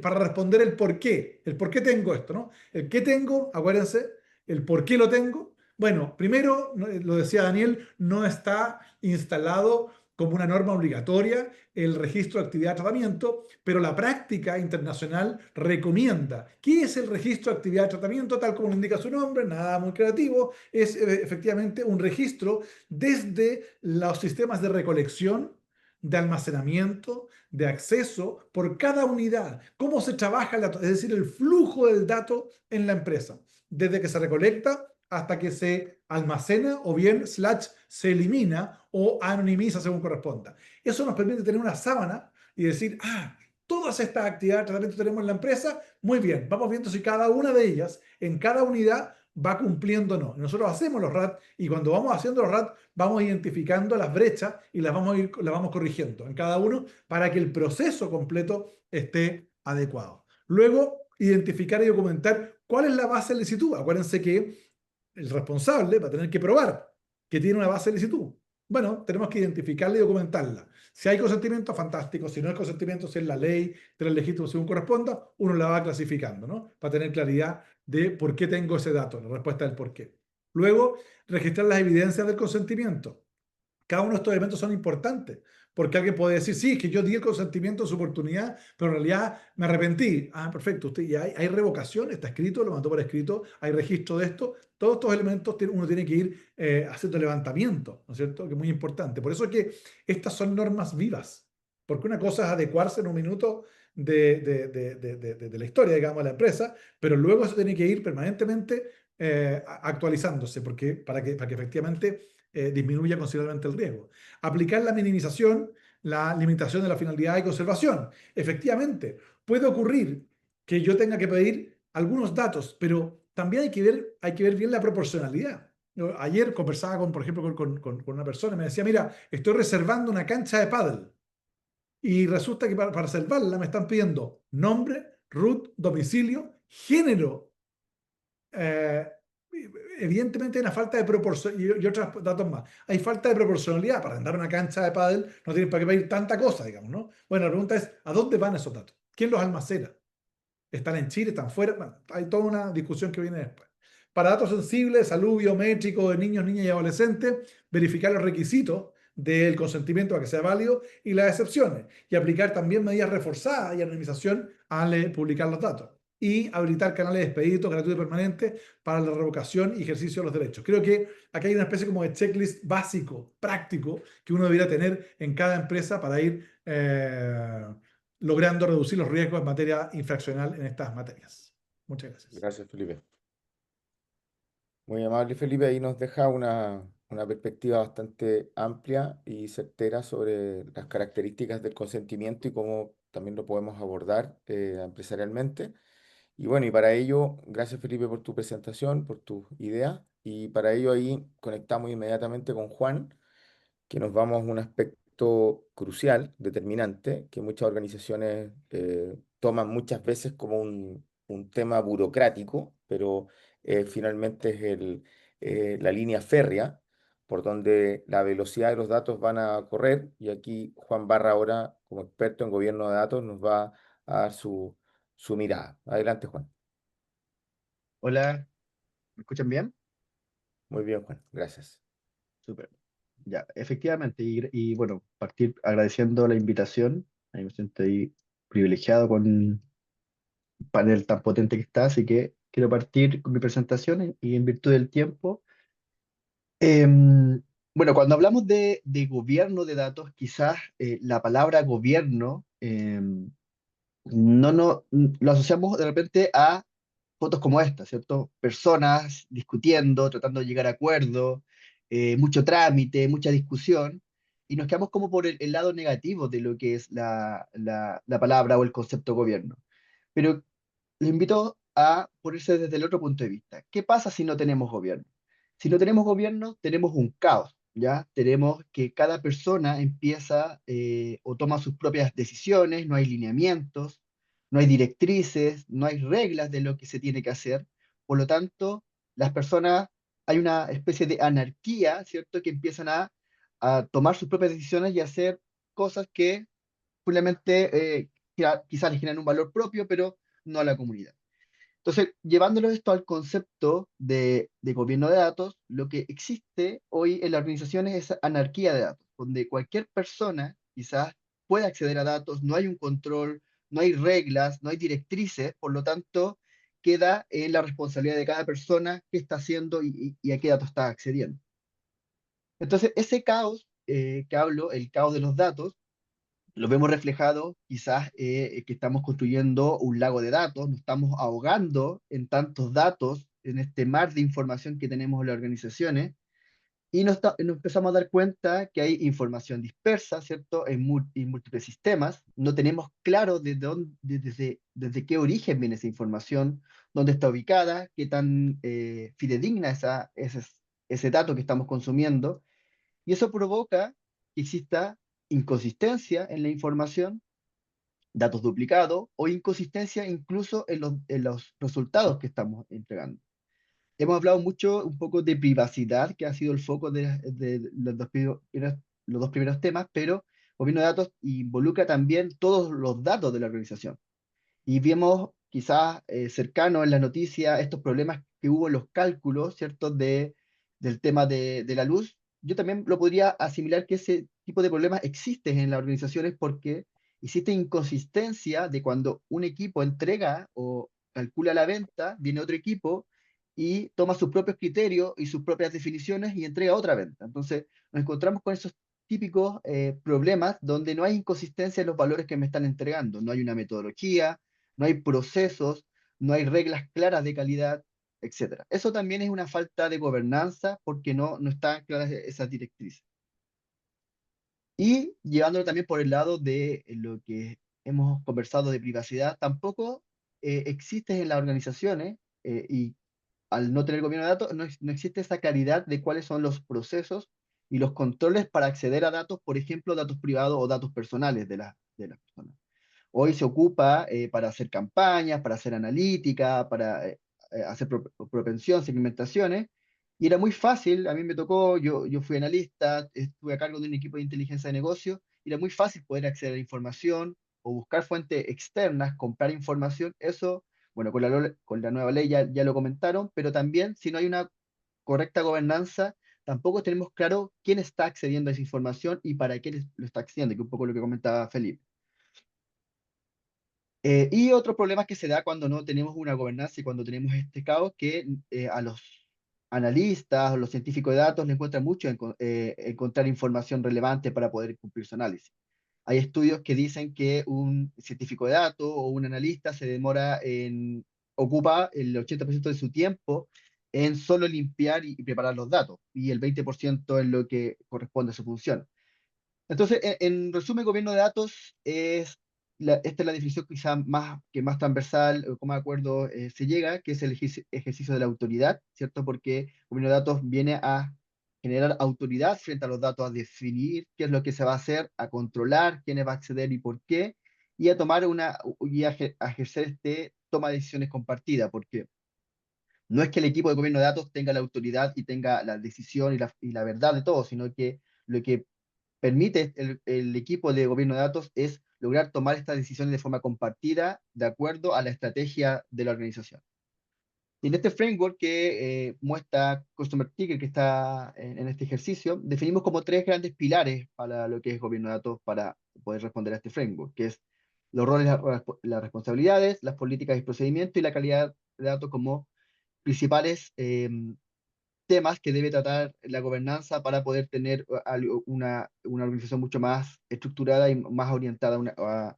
para responder el por qué? El por qué tengo esto, ¿no? El qué tengo, acuérdense, el por qué lo tengo. Bueno, primero, lo decía Daniel, no está instalado como una norma obligatoria el registro de actividad de tratamiento, pero la práctica internacional recomienda. ¿Qué es el registro de actividad de tratamiento? Tal como lo indica su nombre, nada muy creativo, es efectivamente un registro desde los sistemas de recolección de almacenamiento, de acceso por cada unidad, cómo se trabaja el dato, es decir, el flujo del dato en la empresa, desde que se recolecta hasta que se almacena o bien se elimina o anonimiza según corresponda. Eso nos permite tener una sábana y decir, todas estas actividades de tratamiento tenemos en la empresa, muy bien, vamos viendo si cada una de ellas, en cada unidad, va cumpliendo o no. Nosotros hacemos los RAT y cuando vamos haciendo los RAT vamos identificando las brechas y las vamos corrigiendo en cada uno para que el proceso completo esté adecuado. Luego, identificar y documentar cuál es la base de licitud. Acuérdense que el responsable va a tener que probar que tiene una base de licitud. Bueno, tenemos que identificarla y documentarla. Si hay consentimiento, fantástico. Si no hay consentimiento, si es la ley, de legítimo según corresponda, uno la va clasificando, ¿no? Para tener claridad de por qué tengo ese dato, la respuesta del por qué. Luego, registrar las evidencias del consentimiento. Cada uno de estos elementos son importantes, porque alguien puede decir, sí, es que yo di el consentimiento en su oportunidad, pero en realidad me arrepentí. Perfecto, usted, ya hay revocación, está escrito, lo mandó por escrito, hay registro de esto. Todos estos elementos uno tiene que ir haciendo levantamiento, ¿no es cierto? Que es muy importante. Por eso es que estas son normas vivas, porque una cosa es adecuarse en un minuto de la historia, digamos, de la empresa, pero luego se tiene que ir permanentemente actualizándose, para que efectivamente disminuya considerablemente el riesgo. Aplicar la minimización, la limitación de la finalidad y conservación. Efectivamente, puede ocurrir que yo tenga que pedir algunos datos, pero también hay que ver bien la proporcionalidad. Ayer conversaba, por ejemplo, con una persona y me decía, mira, estoy reservando una cancha de pádel y resulta que para reservarla me están pidiendo nombre, root, domicilio, género, evidentemente hay una falta de proporcionalidad y otros datos más. Hay falta de proporcionalidad. Para andar una cancha de pádel no tienen para qué pedir tanta cosa, digamos, ¿no? Bueno, la pregunta es, ¿a dónde van esos datos? ¿Quién los almacena? ¿Están en Chile? ¿Están fuera? Bueno, hay toda una discusión que viene después. Para datos sensibles, salud biométrico de niños, niñas y adolescentes, verificar los requisitos del consentimiento para que sea válido y las excepciones. Y aplicar también medidas reforzadas y anonimización al publicar los datos. Y habilitar canales de expedito gratuito y permanente para la revocación y ejercicio de los derechos. Creo que aquí hay una especie como de checklist básico, práctico, que uno debería tener en cada empresa para ir logrando reducir los riesgos en materia infraccional en estas materias. Muchas gracias. Gracias, Felipe. Muy amable, Felipe. Ahí nos deja una perspectiva bastante amplia y certera sobre las características del consentimiento y cómo también lo podemos abordar empresarialmente. Y bueno, y para ello, gracias, Felipe, por tu presentación, por tus ideas. Y para ello ahí conectamos inmediatamente con Juan, que nos vamos a un aspecto crucial, determinante, que muchas organizaciones toman muchas veces como un tema burocrático, pero finalmente es la línea férrea por donde la velocidad de los datos van a correr. Y aquí Juan Barra ahora, como experto en gobierno de datos, nos va a dar su mirada. Adelante, Juan. Hola, ¿me escuchan bien? Muy bien, Juan. Gracias. Súper. Ya, efectivamente, y bueno, partir agradeciendo la invitación. Ahí me siento ahí privilegiado con un panel tan potente que está, así que quiero partir con mi presentación y en virtud del tiempo. Bueno, cuando hablamos de gobierno de datos, quizás la palabra gobierno no lo asociamos de repente a fotos como esta, ¿cierto? Personas discutiendo, tratando de llegar a acuerdos, mucho trámite, mucha discusión, y nos quedamos como por el lado negativo de lo que es la palabra o el concepto gobierno. Pero les invito a ponerse desde el otro punto de vista. ¿Qué pasa si no tenemos gobierno? Si no tenemos gobierno, tenemos un caos, ¿ya? Tenemos que cada persona empieza o toma sus propias decisiones, no hay lineamientos, no hay directrices, no hay reglas de lo que se tiene que hacer. Por lo tanto, las personas, hay una especie de anarquía, ¿cierto? Que empiezan a tomar sus propias decisiones y hacer cosas que simplemente quizás les generan un valor propio, pero no a la comunidad. Entonces, llevándolo esto al concepto de gobierno de datos, lo que existe hoy en las organizaciones es anarquía de datos, donde cualquier persona quizás puede acceder a datos, no hay un control, no hay reglas, no hay directrices, por lo tanto, queda en la responsabilidad de cada persona qué está haciendo y a qué datos está accediendo. Entonces, ese caos que hablo, el caos de los datos, lo vemos reflejado quizás que estamos construyendo un lago de datos, nos estamos ahogando en tantos datos, en este mar de información que tenemos en las organizaciones, y nos empezamos a dar cuenta que hay información dispersa, ¿cierto? En múltiples sistemas. No tenemos claro desde qué origen viene esa información, dónde está ubicada, qué tan fidedigna ese dato que estamos consumiendo. Y eso provoca que exista inconsistencia en la información, datos duplicados o inconsistencia incluso en los resultados que estamos entregando. Hemos hablado mucho, un poco de privacidad, que ha sido el foco de los dos primeros temas, pero gobierno de datos involucra también todos los datos de la organización. Y vemos quizás cercano en la noticia estos problemas que hubo en los cálculos, ¿cierto? Del tema de la luz. Yo también lo podría asimilar que ese tipo de problemas existen en las organizaciones porque existe inconsistencia de cuando un equipo entrega o calcula la venta, viene otro equipo y toma sus propios criterios y sus propias definiciones y entrega otra venta. Entonces nos encontramos con esos típicos problemas donde no hay inconsistencia en los valores que me están entregando, no hay una metodología, no hay procesos, no hay reglas claras de calidad, etcétera. Eso también es una falta de gobernanza porque no están claras esas directrices. Y llevándolo también por el lado de lo que hemos conversado de privacidad, tampoco existe en las organizaciones y al no tener gobierno de datos, no existe esa claridad de cuáles son los procesos y los controles para acceder a datos, por ejemplo, datos privados o datos personales de las personas. Hoy se ocupa para hacer campañas, para hacer analítica, para hacer propensión, segmentaciones, y era muy fácil, a mí me tocó, yo fui analista, estuve a cargo de un equipo de inteligencia de negocio, y era muy fácil poder acceder a la información o buscar fuentes externas, comprar información, eso, bueno, con la nueva ley ya lo comentaron, pero también si no hay una correcta gobernanza, tampoco tenemos claro quién está accediendo a esa información y para qué lo está accediendo, que es un poco lo que comentaba Felipe. Y otro problema que se da cuando no tenemos una gobernanza y cuando tenemos este caos, que a los analistas o los científicos de datos les cuesta mucho encontrar información relevante para poder cumplir su análisis. Hay estudios que dicen que un científico de datos o un analista ocupa el 80% de su tiempo en solo limpiar y preparar los datos, y el 20% en lo que corresponde a su función. Entonces, en resumen, gobierno de datos esta es la definición quizá más transversal, como acuerdo se llega, que es el ejercicio de la autoridad, ¿cierto? Porque gobierno de datos viene a generar autoridad frente a los datos, a definir qué es lo que se va a hacer, a controlar quiénes va a acceder y por qué, y a tomar a ejercer toma de decisiones compartida, porque no es que el equipo de gobierno de datos tenga la autoridad y tenga la decisión y la verdad de todo, sino que lo que permite el equipo de gobierno de datos es lograr tomar estas decisiones de forma compartida de acuerdo a la estrategia de la organización. Y en este framework que muestra Customer Ticket, que está en este ejercicio, definimos como 3 grandes pilares para lo que es gobierno de datos para poder responder a este framework, que es los roles, las responsabilidades, las políticas y procedimientos y la calidad de datos como principales temas que debe tratar la gobernanza para poder tener una organización mucho más estructurada y más orientada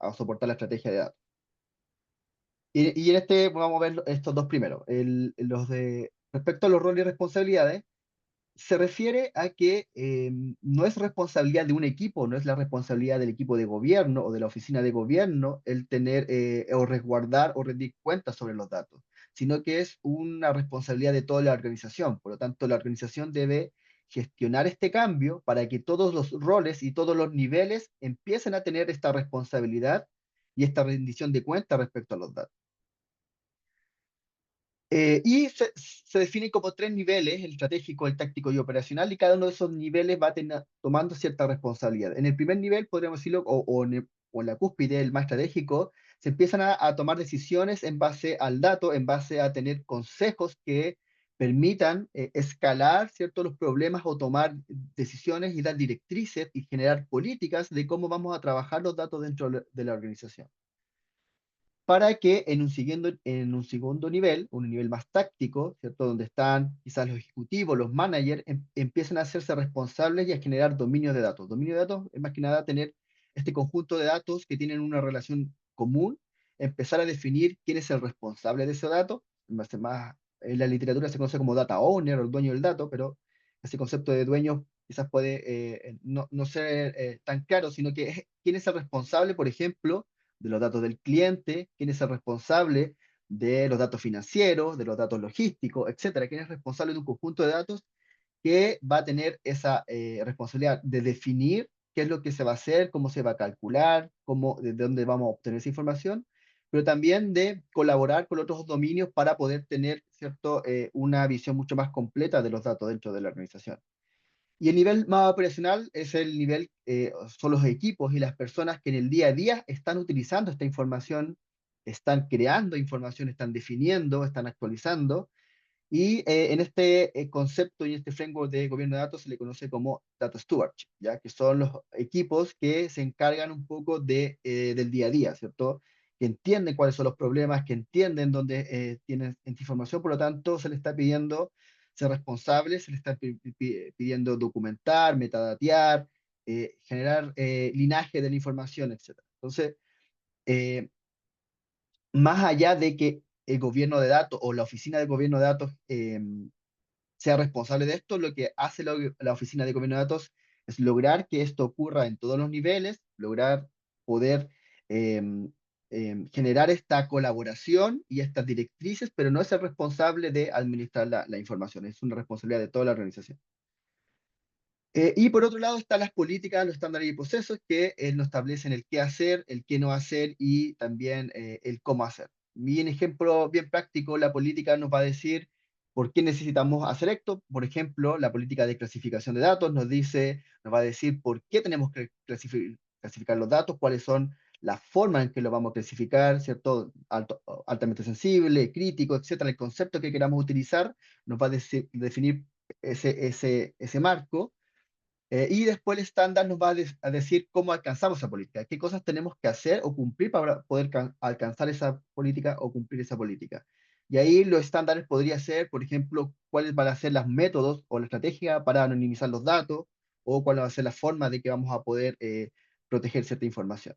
a soportar la estrategia de datos. Y en este vamos a ver estos dos primeros. Respecto a los roles y responsabilidades, se refiere a que no es responsabilidad de un equipo, no es la responsabilidad del equipo de gobierno o de la oficina de gobierno el tener o resguardar o rendir cuentas sobre los datos, sino que es una responsabilidad de toda la organización. Por lo tanto, la organización debe gestionar este cambio para que todos los roles y todos los niveles empiecen a tener esta responsabilidad y esta rendición de cuentas respecto a los datos. Y se define como 3 niveles, el estratégico, el táctico y operacional, y cada uno de esos niveles va tomando cierta responsabilidad. En el primer nivel, podríamos decirlo, o en la cúspide, el más estratégico, se empiezan a tomar decisiones en base al dato, en base a tener consejos que permitan escalar, ¿cierto?, los problemas o tomar decisiones y dar directrices y generar políticas de cómo vamos a trabajar los datos dentro de la organización, para que en un segundo nivel, un nivel más táctico, ¿cierto? Donde están quizás los ejecutivos, los managers, empiecen a hacerse responsables y a generar dominio de datos. Dominio de datos es más que nada tener este conjunto de datos que tienen una relación común, empezar a definir quién es el responsable de ese dato. En la literatura se conoce como data owner o el dueño del dato, pero ese concepto de dueño quizás puede no ser tan claro, sino que quién es el responsable, por ejemplo, de los datos del cliente, quién es el responsable de los datos financieros, de los datos logísticos, etcétera, quién es responsable de un conjunto de datos que va a tener esa responsabilidad de definir qué es lo que se va a hacer, cómo se va a calcular, de dónde vamos a obtener esa información, pero también de colaborar con otros dominios para poder tener, ¿cierto?, una visión mucho más completa de los datos dentro de la organización. Y el nivel más operacional es el nivel, son los equipos y las personas que en el día a día están utilizando esta información, están creando información, están definiendo, están actualizando, y en este concepto y este framework de gobierno de datos se le conoce como Data Stewardship, ¿ya? Que son los equipos que se encargan un poco del día a día, ¿cierto? Que entienden cuáles son los problemas, que entienden dónde tienen esta información, por lo tanto se le está pidiendo ser responsable, se le está pidiendo documentar, metadatear, generar linaje de la información, etc. Entonces, eh, más allá de que el gobierno de datos o la oficina de gobierno de datos sea responsable de esto, lo que hace la oficina de gobierno de datos es lograr que esto ocurra en todos los niveles, lograr poder em, generar esta colaboración y estas directrices, pero no es el responsable de administrar la información, es una responsabilidad de toda la organización. Y por otro lado están las políticas, los estándares y procesos que nos establecen el qué hacer, el qué no hacer y también el cómo hacer. Y en ejemplo bien práctico, la política nos va a decir por qué necesitamos hacer esto. Por ejemplo, la política de clasificación de datos nos va a decir por qué tenemos que clasificar los datos, cuáles son las formas en que lo vamos a clasificar, ¿cierto? Altamente sensible, crítico, etcétera. El concepto que queramos utilizar nos va a definir ese marco. Y después el estándar nos va a decir cómo alcanzamos esa política, qué cosas tenemos que hacer o cumplir para poder alcanzar esa política o cumplir esa política. Y ahí los estándares podría ser, por ejemplo, cuáles van a ser los métodos o la estrategia para anonimizar los datos o cuál va a ser la forma de que vamos a poder proteger cierta información.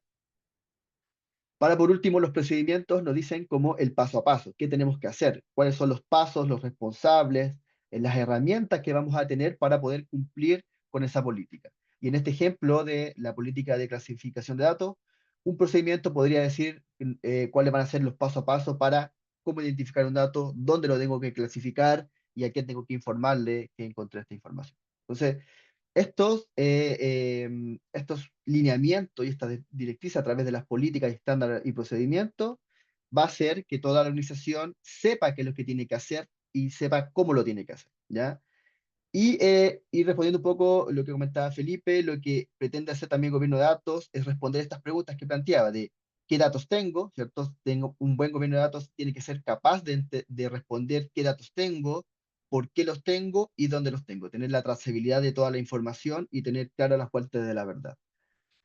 Para por último, los procedimientos nos dicen como el paso a paso, qué tenemos que hacer, cuáles son los pasos, los responsables, las herramientas que vamos a tener para poder cumplir con esa política. Y en este ejemplo de la política de clasificación de datos, un procedimiento podría decir cuáles van a ser los pasos a paso para cómo identificar un dato, dónde lo tengo que clasificar y a quién tengo que informarle que encontré esta información. Entonces, estos lineamientos y estas directrices a través de las políticas, estándares y procedimientos va a hacer que toda la organización sepa qué es lo que tiene que hacer y sepa cómo lo tiene que hacer, ¿ya? Y respondiendo un poco lo que comentaba Felipe, lo que pretende hacer también el gobierno de datos es responder estas preguntas que planteaba de qué datos tengo, ¿cierto? Tengo un buen gobierno de datos, tiene que ser capaz de responder qué datos tengo, por qué los tengo y dónde los tengo, tener la trazabilidad de toda la información y tener claras las fuentes de la verdad.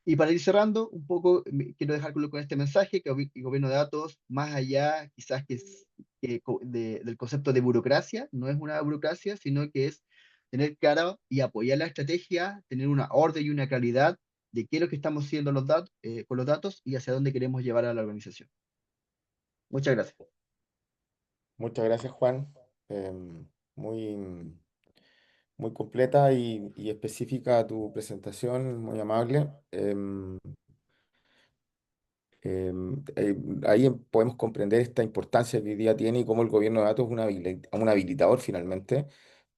Y para ir cerrando, un poco, quiero dejar con este mensaje, que el gobierno de datos, más allá quizás del concepto de burocracia, no es una burocracia, sino que es tener claro y apoyar la estrategia, tener una orden y una claridad de qué es lo que estamos haciendo con los datos y hacia dónde queremos llevar a la organización. Muchas gracias. Muchas gracias, Juan. Muy, muy completa y específica tu presentación, muy amable. Ahí podemos comprender esta importancia que hoy día tiene y cómo el gobierno de datos es un habilitador finalmente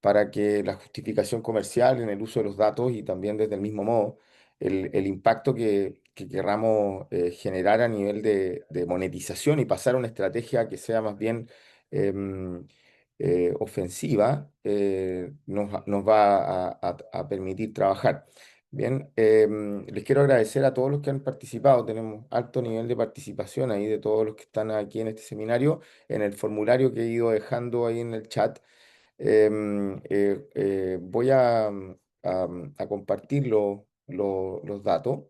para que la justificación comercial en el uso de los datos y también desde el mismo modo el impacto que querramos generar a nivel de monetización y pasar a una estrategia que sea más bien em, ofensiva, nos va a permitir trabajar. Bien, les quiero agradecer a todos los que han participado. Tenemos alto nivel de participación ahí de todos los que están aquí en este seminario. En el formulario que he ido dejando ahí en el chat, voy a compartir los datos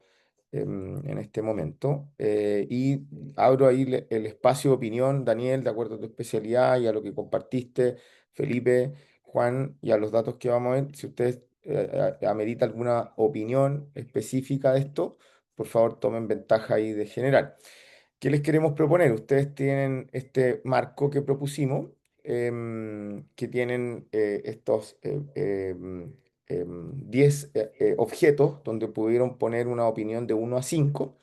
en este momento y abro ahí el espacio de opinión, Daniel, de acuerdo a tu especialidad y a lo que compartiste, Felipe, Juan, y a los datos que vamos a ver. Si ustedes amerita alguna opinión específica de esto, por favor tomen ventaja ahí de general. ¿Qué les queremos proponer? Ustedes tienen este marco que propusimos, que tienen estos 10 objetos donde pudieron poner una opinión de 1 a 5.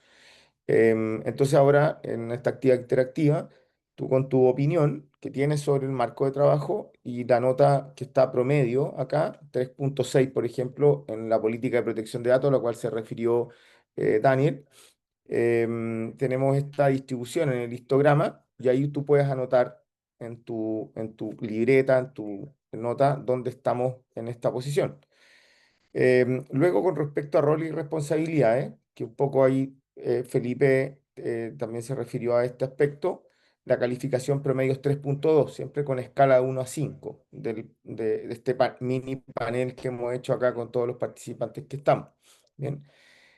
Entonces ahora en esta actividad interactiva, tú con tu opinión que tienes sobre el marco de trabajo y la nota que está promedio acá, 3.6 por ejemplo, en la política de protección de datos, a la cual se refirió Daniel, tenemos esta distribución en el histograma y ahí tú puedes anotar en tu libreta, en tu nota, dónde estamos en esta posición. Luego, con respecto a rol y responsabilidades, que un poco ahí Felipe también se refirió a este aspecto, la calificación promedio es 3.2, siempre con escala de 1 a 5, de este mini panel que hemos hecho acá con todos los participantes que estamos. Bien.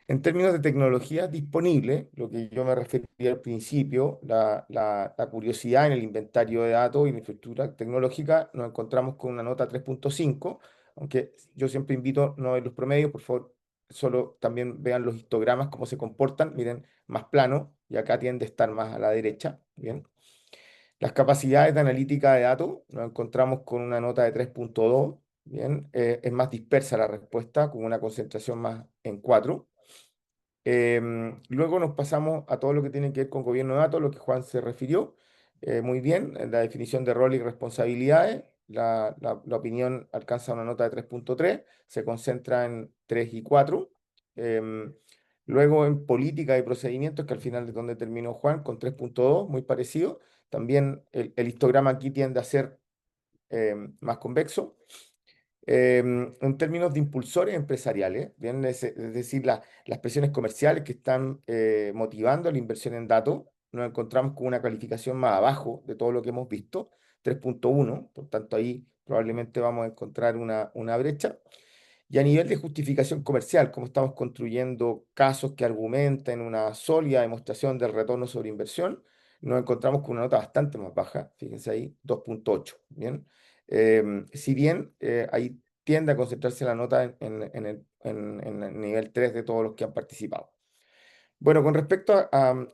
En términos de tecnologías disponibles, lo que yo me refería al principio, la curiosidad en el inventario de datos y la infraestructura tecnológica, nos encontramos con una nota 3.5, aunque yo siempre invito no ver los promedios, por favor, solo también vean los histogramas, cómo se comportan, miren, más plano, y acá tiende a estar más a la derecha, ¿bien? Las capacidades de analítica de datos, nos encontramos con una nota de 3.2, ¿bien? Es más dispersa la respuesta, con una concentración más en 4. Luego nos pasamos a todo lo que tiene que ver con gobierno de datos, lo que Juan se refirió. Muy bien, en la definición de rol y responsabilidades, la opinión alcanza una nota de 3.3, se concentra en 3 y 4. Em, Luego en política y procedimientos, que al final es donde terminó Juan, con 3.2, muy parecido. También el histograma aquí tiende a ser más convexo. En términos de impulsores empresariales, bien, es decir, las presiones comerciales que están motivando la inversión en datos, nos encontramos con una calificación más abajo de todo lo que hemos visto, 3.1, por tanto ahí probablemente vamos a encontrar una brecha. Y a nivel de justificación comercial, como estamos construyendo casos que argumenten una sólida demostración del retorno sobre inversión, nos encontramos con una nota bastante más baja, fíjense ahí, 2.8, ¿bien? Si bien ahí tiende a concentrarse la nota en el nivel 3 de todos los que han participado. Bueno, con respecto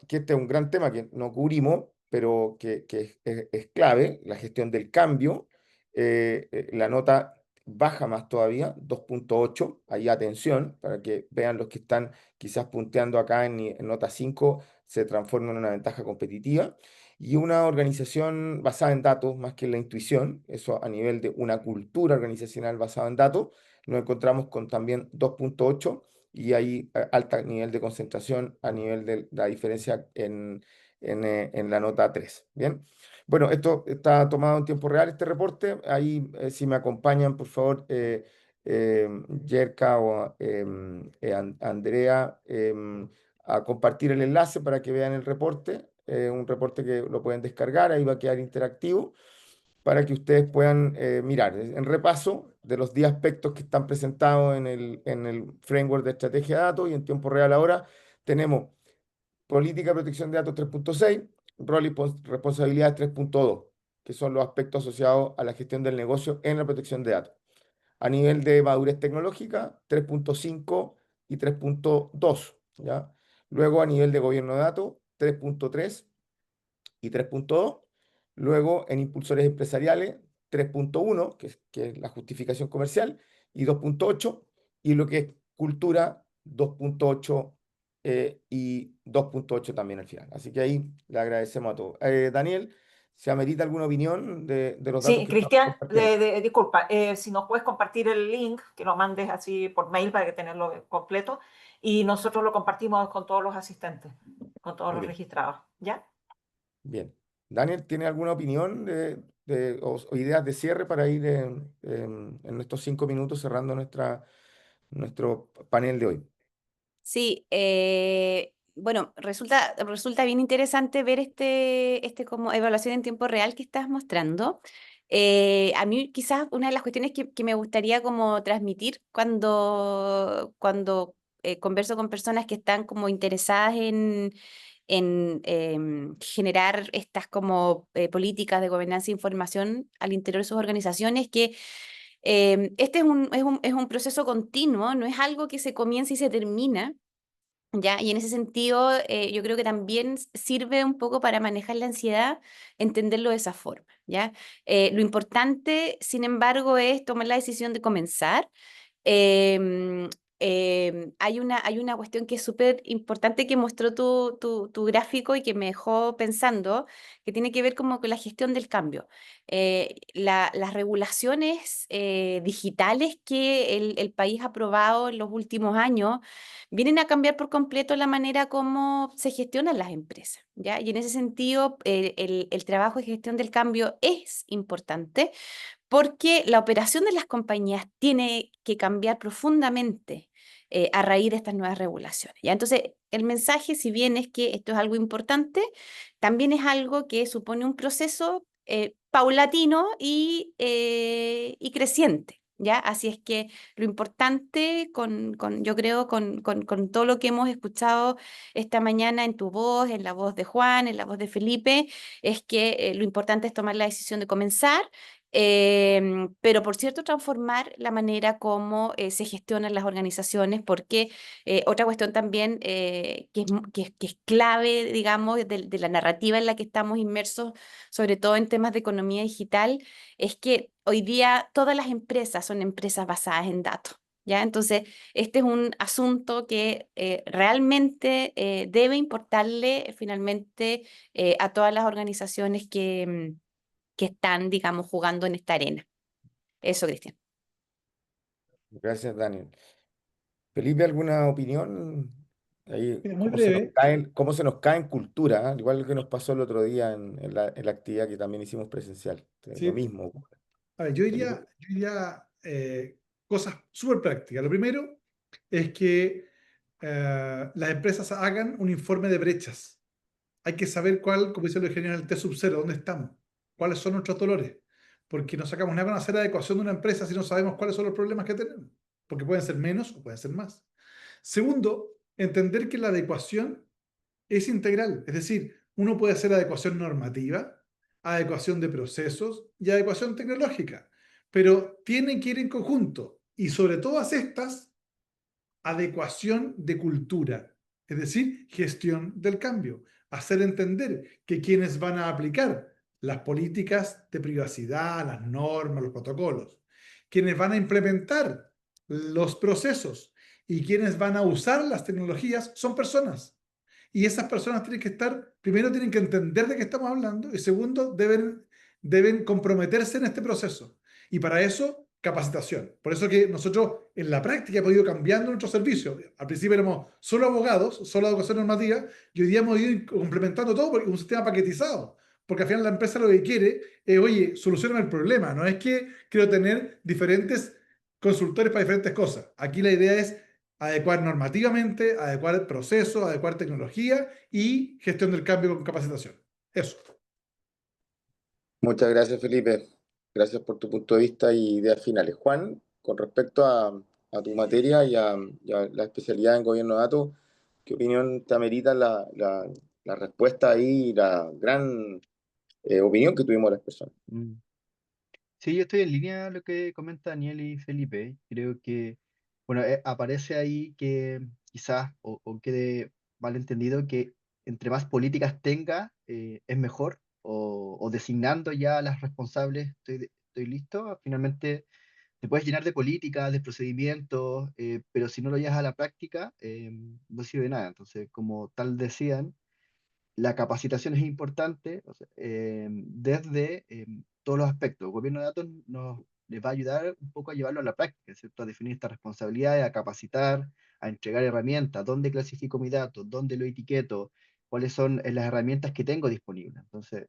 que este es un gran tema que no cubrimos, pero que es clave, la gestión del cambio, la nota baja más todavía, 2.8, ahí atención, para que vean los que están quizás punteando acá en nota 5, se transforma en una ventaja competitiva. Y una organización basada en datos, más que en la intuición, eso a nivel de una cultura organizacional basada en datos, nos encontramos con también 2.8 y hay alto nivel de concentración a nivel de la diferencia en la nota 3. Bien, bueno, esto está tomado en tiempo real, este reporte. Ahí, si me acompañan, por favor, Yerka o Andrea, a compartir el enlace para que vean el reporte. Un reporte que lo pueden descargar, ahí va a quedar interactivo para que ustedes puedan mirar. En repaso de los 10 aspectos que están presentados en el framework de estrategia de datos y en tiempo real ahora, tenemos política de protección de datos 3.6, rol y responsabilidades 3.2, que son los aspectos asociados a la gestión del negocio en la protección de datos. A nivel de madurez tecnológica, 3.5 y 3.2, ¿ya? Luego a nivel de gobierno de datos, 3.3 y 3.2. Luego en impulsores empresariales, 3.1, que es la justificación comercial, y 2.8. Y lo que es cultura, 2.8 y 2.8 también al final. Así que ahí le agradecemos a todos. Daniel, ¿se amerita alguna opinión de los datos Sí, que estamos Cristian, compartiendo? disculpa, si nos puedes compartir el link, que lo mandes así por mail para que tenerlo completo, y nosotros lo compartimos con todos los asistentes, con todos Muy los bien, registrados, ¿ya? bien. Daniel, ¿tiene alguna opinión o ideas de cierre para ir en estos 5 minutos cerrando nuestro panel de hoy? Sí, bueno, resulta bien interesante ver este como evaluación en tiempo real que estás mostrando. A mí quizás una de las cuestiones que me gustaría como transmitir cuando converso con personas que están como interesadas en generar estas como políticas de gobernanza e información al interior de sus organizaciones, que este es un proceso continuo, no es algo que se comienza y se termina. ¿Ya? Y en ese sentido, yo creo que también sirve un poco para manejar la ansiedad, entenderlo de esa forma, ¿ya? Lo importante, sin embargo, es tomar la decisión de comenzar. Em, hay una cuestión que es súper importante que mostró tu gráfico y que me dejó pensando, que tiene que ver como con la gestión del cambio. Las regulaciones digitales que el país ha aprobado en los últimos años vienen a cambiar por completo la manera como se gestionan las empresas, ¿ya? Y en ese sentido, el trabajo de gestión del cambio es importante porque la operación de las compañías tiene que cambiar profundamente a raíz de estas nuevas regulaciones, ¿ya? Entonces, el mensaje, si bien es que esto es algo importante, también es algo que supone un proceso paulatino y creciente, ¿ya? Así es que lo importante, yo creo, con todo lo que hemos escuchado esta mañana en tu voz, en la voz de Juan, en la voz de Felipe, es que lo importante es tomar la decisión de comenzar, pero por cierto transformar la manera como se gestionan las organizaciones, porque otra cuestión también que es clave, digamos, de la narrativa en la que estamos inmersos, sobre todo en temas de economía digital, es que hoy día todas las empresas son empresas basadas en datos. ¿Ya? Entonces, este es un asunto que realmente debe importarle finalmente a todas las organizaciones que están, digamos, jugando en esta arena. Eso, Cristian. Gracias, Daniel. Felipe, ¿alguna opinión? Ahí, Mira, muy breve. cómo se nos cae en cultura, ¿eh? Igual que nos pasó el otro día en la actividad que también hicimos presencial. Lo Sí. mismo. A ver, yo Felipe. diría cosas súper prácticas. Lo primero es que las empresas hagan un informe de brechas. Hay que saber cuál, como dice el ingeniero en el T sub 0, dónde estamos, cuáles son nuestros dolores. Porque no sacamos nada con hacer adecuación de una empresa si no sabemos cuáles son los problemas que tenemos. Porque pueden ser menos o pueden ser más. Segundo, entender que la adecuación es integral. Es decir, uno puede hacer adecuación normativa, adecuación de procesos y adecuación tecnológica, pero tienen que ir en conjunto. Y sobre todas estas, adecuación de cultura, es decir, gestión del cambio. Hacer entender que quienes van a aplicar las políticas de privacidad, las normas, los protocolos, quienes van a implementar los procesos y quienes van a usar las tecnologías son personas. Y esas personas tienen que estar, primero tienen que entender de qué estamos hablando y segundo, deben comprometerse en este proceso. Y para eso, capacitación. Por eso que nosotros en la práctica hemos ido cambiando nuestro servicio. Al principio éramos solo abogados, solo educación normativa, y hoy día hemos ido complementando todo porque es un sistema paquetizado. Porque al final la empresa lo que quiere es, oye, solucioname el problema. No es que quiero tener diferentes consultores para diferentes cosas. Aquí la idea es adecuar normativamente, adecuar procesos, adecuar tecnología y gestión del cambio con capacitación. Eso. Muchas gracias, Felipe. Gracias por tu punto de vista y ideas finales. Juan, con respecto a tu materia y a la especialidad en gobierno de datos, ¿qué opinión te amerita la respuesta ahí y la gran opinión que tuvimos las personas? Mm. Sí, yo estoy en línea a lo que comenta Daniel y Felipe. Creo que, bueno, aparece ahí que quizás, o quede mal entendido, que entre más políticas tenga, es mejor, o designando ya a las responsables, estoy listo. Finalmente, te puedes llenar de políticas, de procedimientos, pero si no lo llevas a la práctica, no sirve de nada. Entonces, como tal decían, la capacitación es importante, o sea, desde todos los aspectos. El gobierno de datos les va a ayudar un poco a llevarlo a la práctica, ¿cierto? A definir estas responsabilidades, a capacitar, a entregar herramientas, dónde clasifico mi dato, dónde lo etiqueto, cuáles son las herramientas que tengo disponibles. Entonces,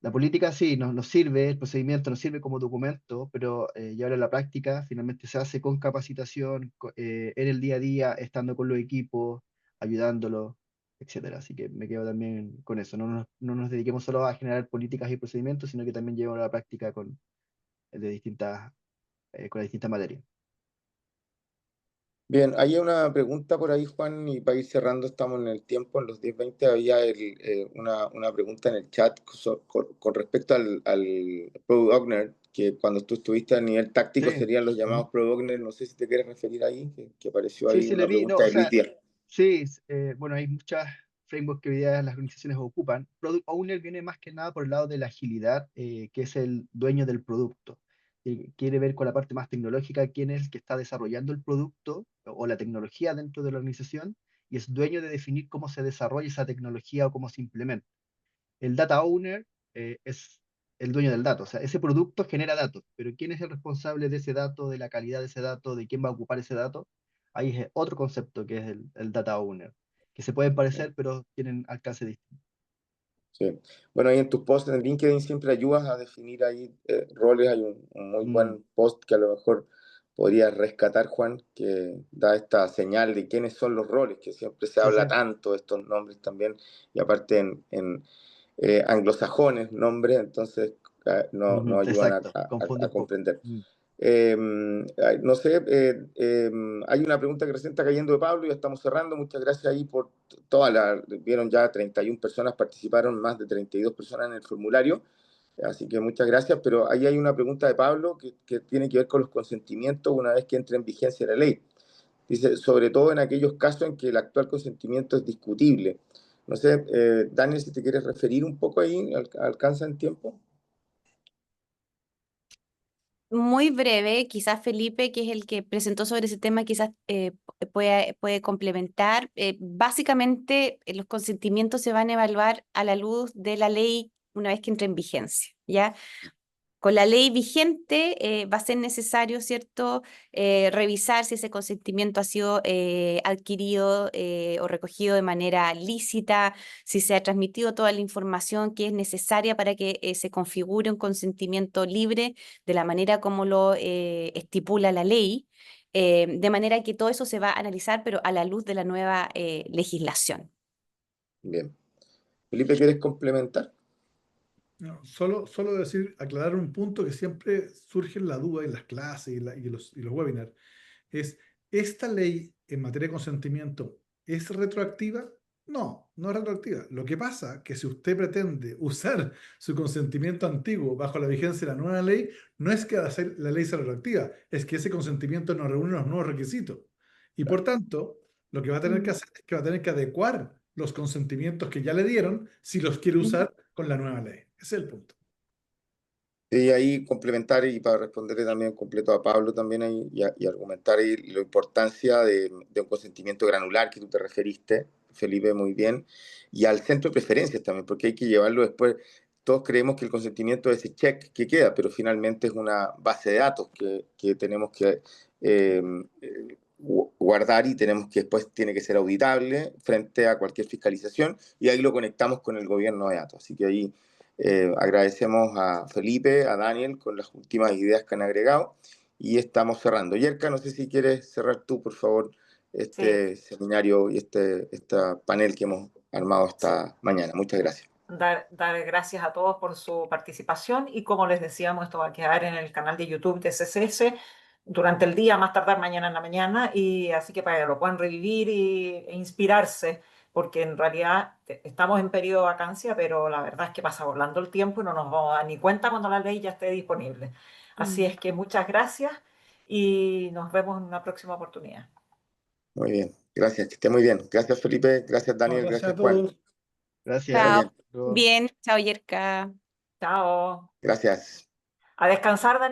la política sí nos sirve, el procedimiento nos sirve como documento, pero llevarlo a la práctica finalmente se hace con capacitación, en el día a día, estando con los equipos, ayudándolos, etcétera. Así que me quedo también con eso. No nos dediquemos solo a generar políticas y procedimientos, sino que también llevarlo a la práctica con las distintas materias. Bien, hay una pregunta por ahí, Juan, y para ir cerrando, estamos en el tiempo, en los 10:20, había una pregunta en el chat con respecto al Product Owner, que cuando tú estuviste a nivel táctico Sí, serían los llamados Product Owner, no sé si te quieres referir ahí, que apareció sí, ahí sí, le una vi. No, pregunta o de Luis sea, Díaz. Sí, bueno, hay muchas frameworks que hoy día las organizaciones ocupan. Product Owner viene más que nada por el lado de la agilidad, que es el dueño del producto. Quiere ver con la parte más tecnológica quién es el que está desarrollando el producto o la tecnología dentro de la organización y es dueño de definir cómo se desarrolla esa tecnología o cómo se implementa. El Data Owner es el dueño del dato, o sea, ese producto genera datos, pero ¿quién es el responsable de ese dato, de la calidad de ese dato, de quién va a ocupar ese dato? Ahí es otro concepto que es el Data Owner, que se pueden parecer, pero tienen alcance distinto. Sí. Bueno, ahí en tus posts en LinkedIn siempre ayudas a definir ahí roles. Hay un muy buen post que a lo mejor podrías rescatar, Juan, que da esta señal de quiénes son los roles, que siempre se Sí, habla sí. tanto de estos nombres también, y aparte en anglosajones nombres, entonces no ayudan Exacto, confunde a un poco. comprender. No sé, hay una pregunta que recién está cayendo de Pablo, ya estamos cerrando. Muchas gracias ahí por vieron ya 31 personas participaron, más de 32 personas en el formulario, así que muchas gracias, pero ahí hay una pregunta de Pablo que tiene que ver con los consentimientos una vez que entre en vigencia la ley. Dice, sobre todo en aquellos casos en que el actual consentimiento es discutible. No sé, Daniel, si te quieres referir un poco ahí, ¿alcanza en tiempo? Muy breve, quizás Felipe, que es el que presentó sobre ese tema, quizás puede complementar. Básicamente, los consentimientos se van a evaluar a la luz de la ley una vez que entre en vigencia, ¿ya? Con la ley vigente va a ser necesario, ¿cierto?, revisar si ese consentimiento ha sido adquirido o recogido de manera lícita, si se ha transmitido toda la información que es necesaria para que se configure un consentimiento libre de la manera como lo estipula la ley, de manera que todo eso se va a analizar, pero a la luz de la nueva legislación. Bien. Felipe, ¿quieres complementar? No, solo decir, aclarar un punto que siempre surge en la duda en las clases y los webinars. Es, ¿esta ley en materia de consentimiento es retroactiva? No, no es retroactiva. Lo que pasa es que si usted pretende usar su consentimiento antiguo bajo la vigencia de la nueva ley, no es que la ley sea retroactiva, es que ese consentimiento no reúne los nuevos requisitos. Y por tanto, lo que va a tener que hacer es que va a tener que adecuar los consentimientos que ya le dieron si los quiere usar con la nueva ley. Ese es el punto. Y ahí complementar y para responderle también completo a Pablo también ahí y argumentar ahí la importancia de un consentimiento granular que tú te referiste, Felipe, muy bien, y al centro de preferencias también, porque hay que llevarlo después. Todos creemos que el consentimiento es ese check que queda, pero finalmente es una base de datos que tenemos que guardar y tenemos que después tiene que ser auditable frente a cualquier fiscalización y ahí lo conectamos con el gobierno de datos. Así que ahí agradecemos a Felipe, a Daniel, con las últimas ideas que han agregado y estamos cerrando. Yerka, no sé si quieres cerrar tú, por favor, este seminario y este panel que hemos armado esta mañana. Muchas gracias. Dar gracias a todos por su participación y como les decíamos, esto va a quedar en el canal de YouTube de CSS durante el día, más tardar mañana en la mañana, y así que para que lo puedan revivir e inspirarse, porque en realidad estamos en periodo de vacancia, pero la verdad es que pasa volando el tiempo y no nos vamos a dar ni cuenta cuando la ley ya esté disponible. Así es que muchas gracias y nos vemos en una próxima oportunidad. Muy bien, gracias, que esté muy bien. Gracias, Felipe, gracias, No, Daniel, gracias a gracias, Juan. todos. Gracias. Muy Chao. bien, Luego. Bien, chao, Yerka. Chao. gracias. A descansar, Daniel.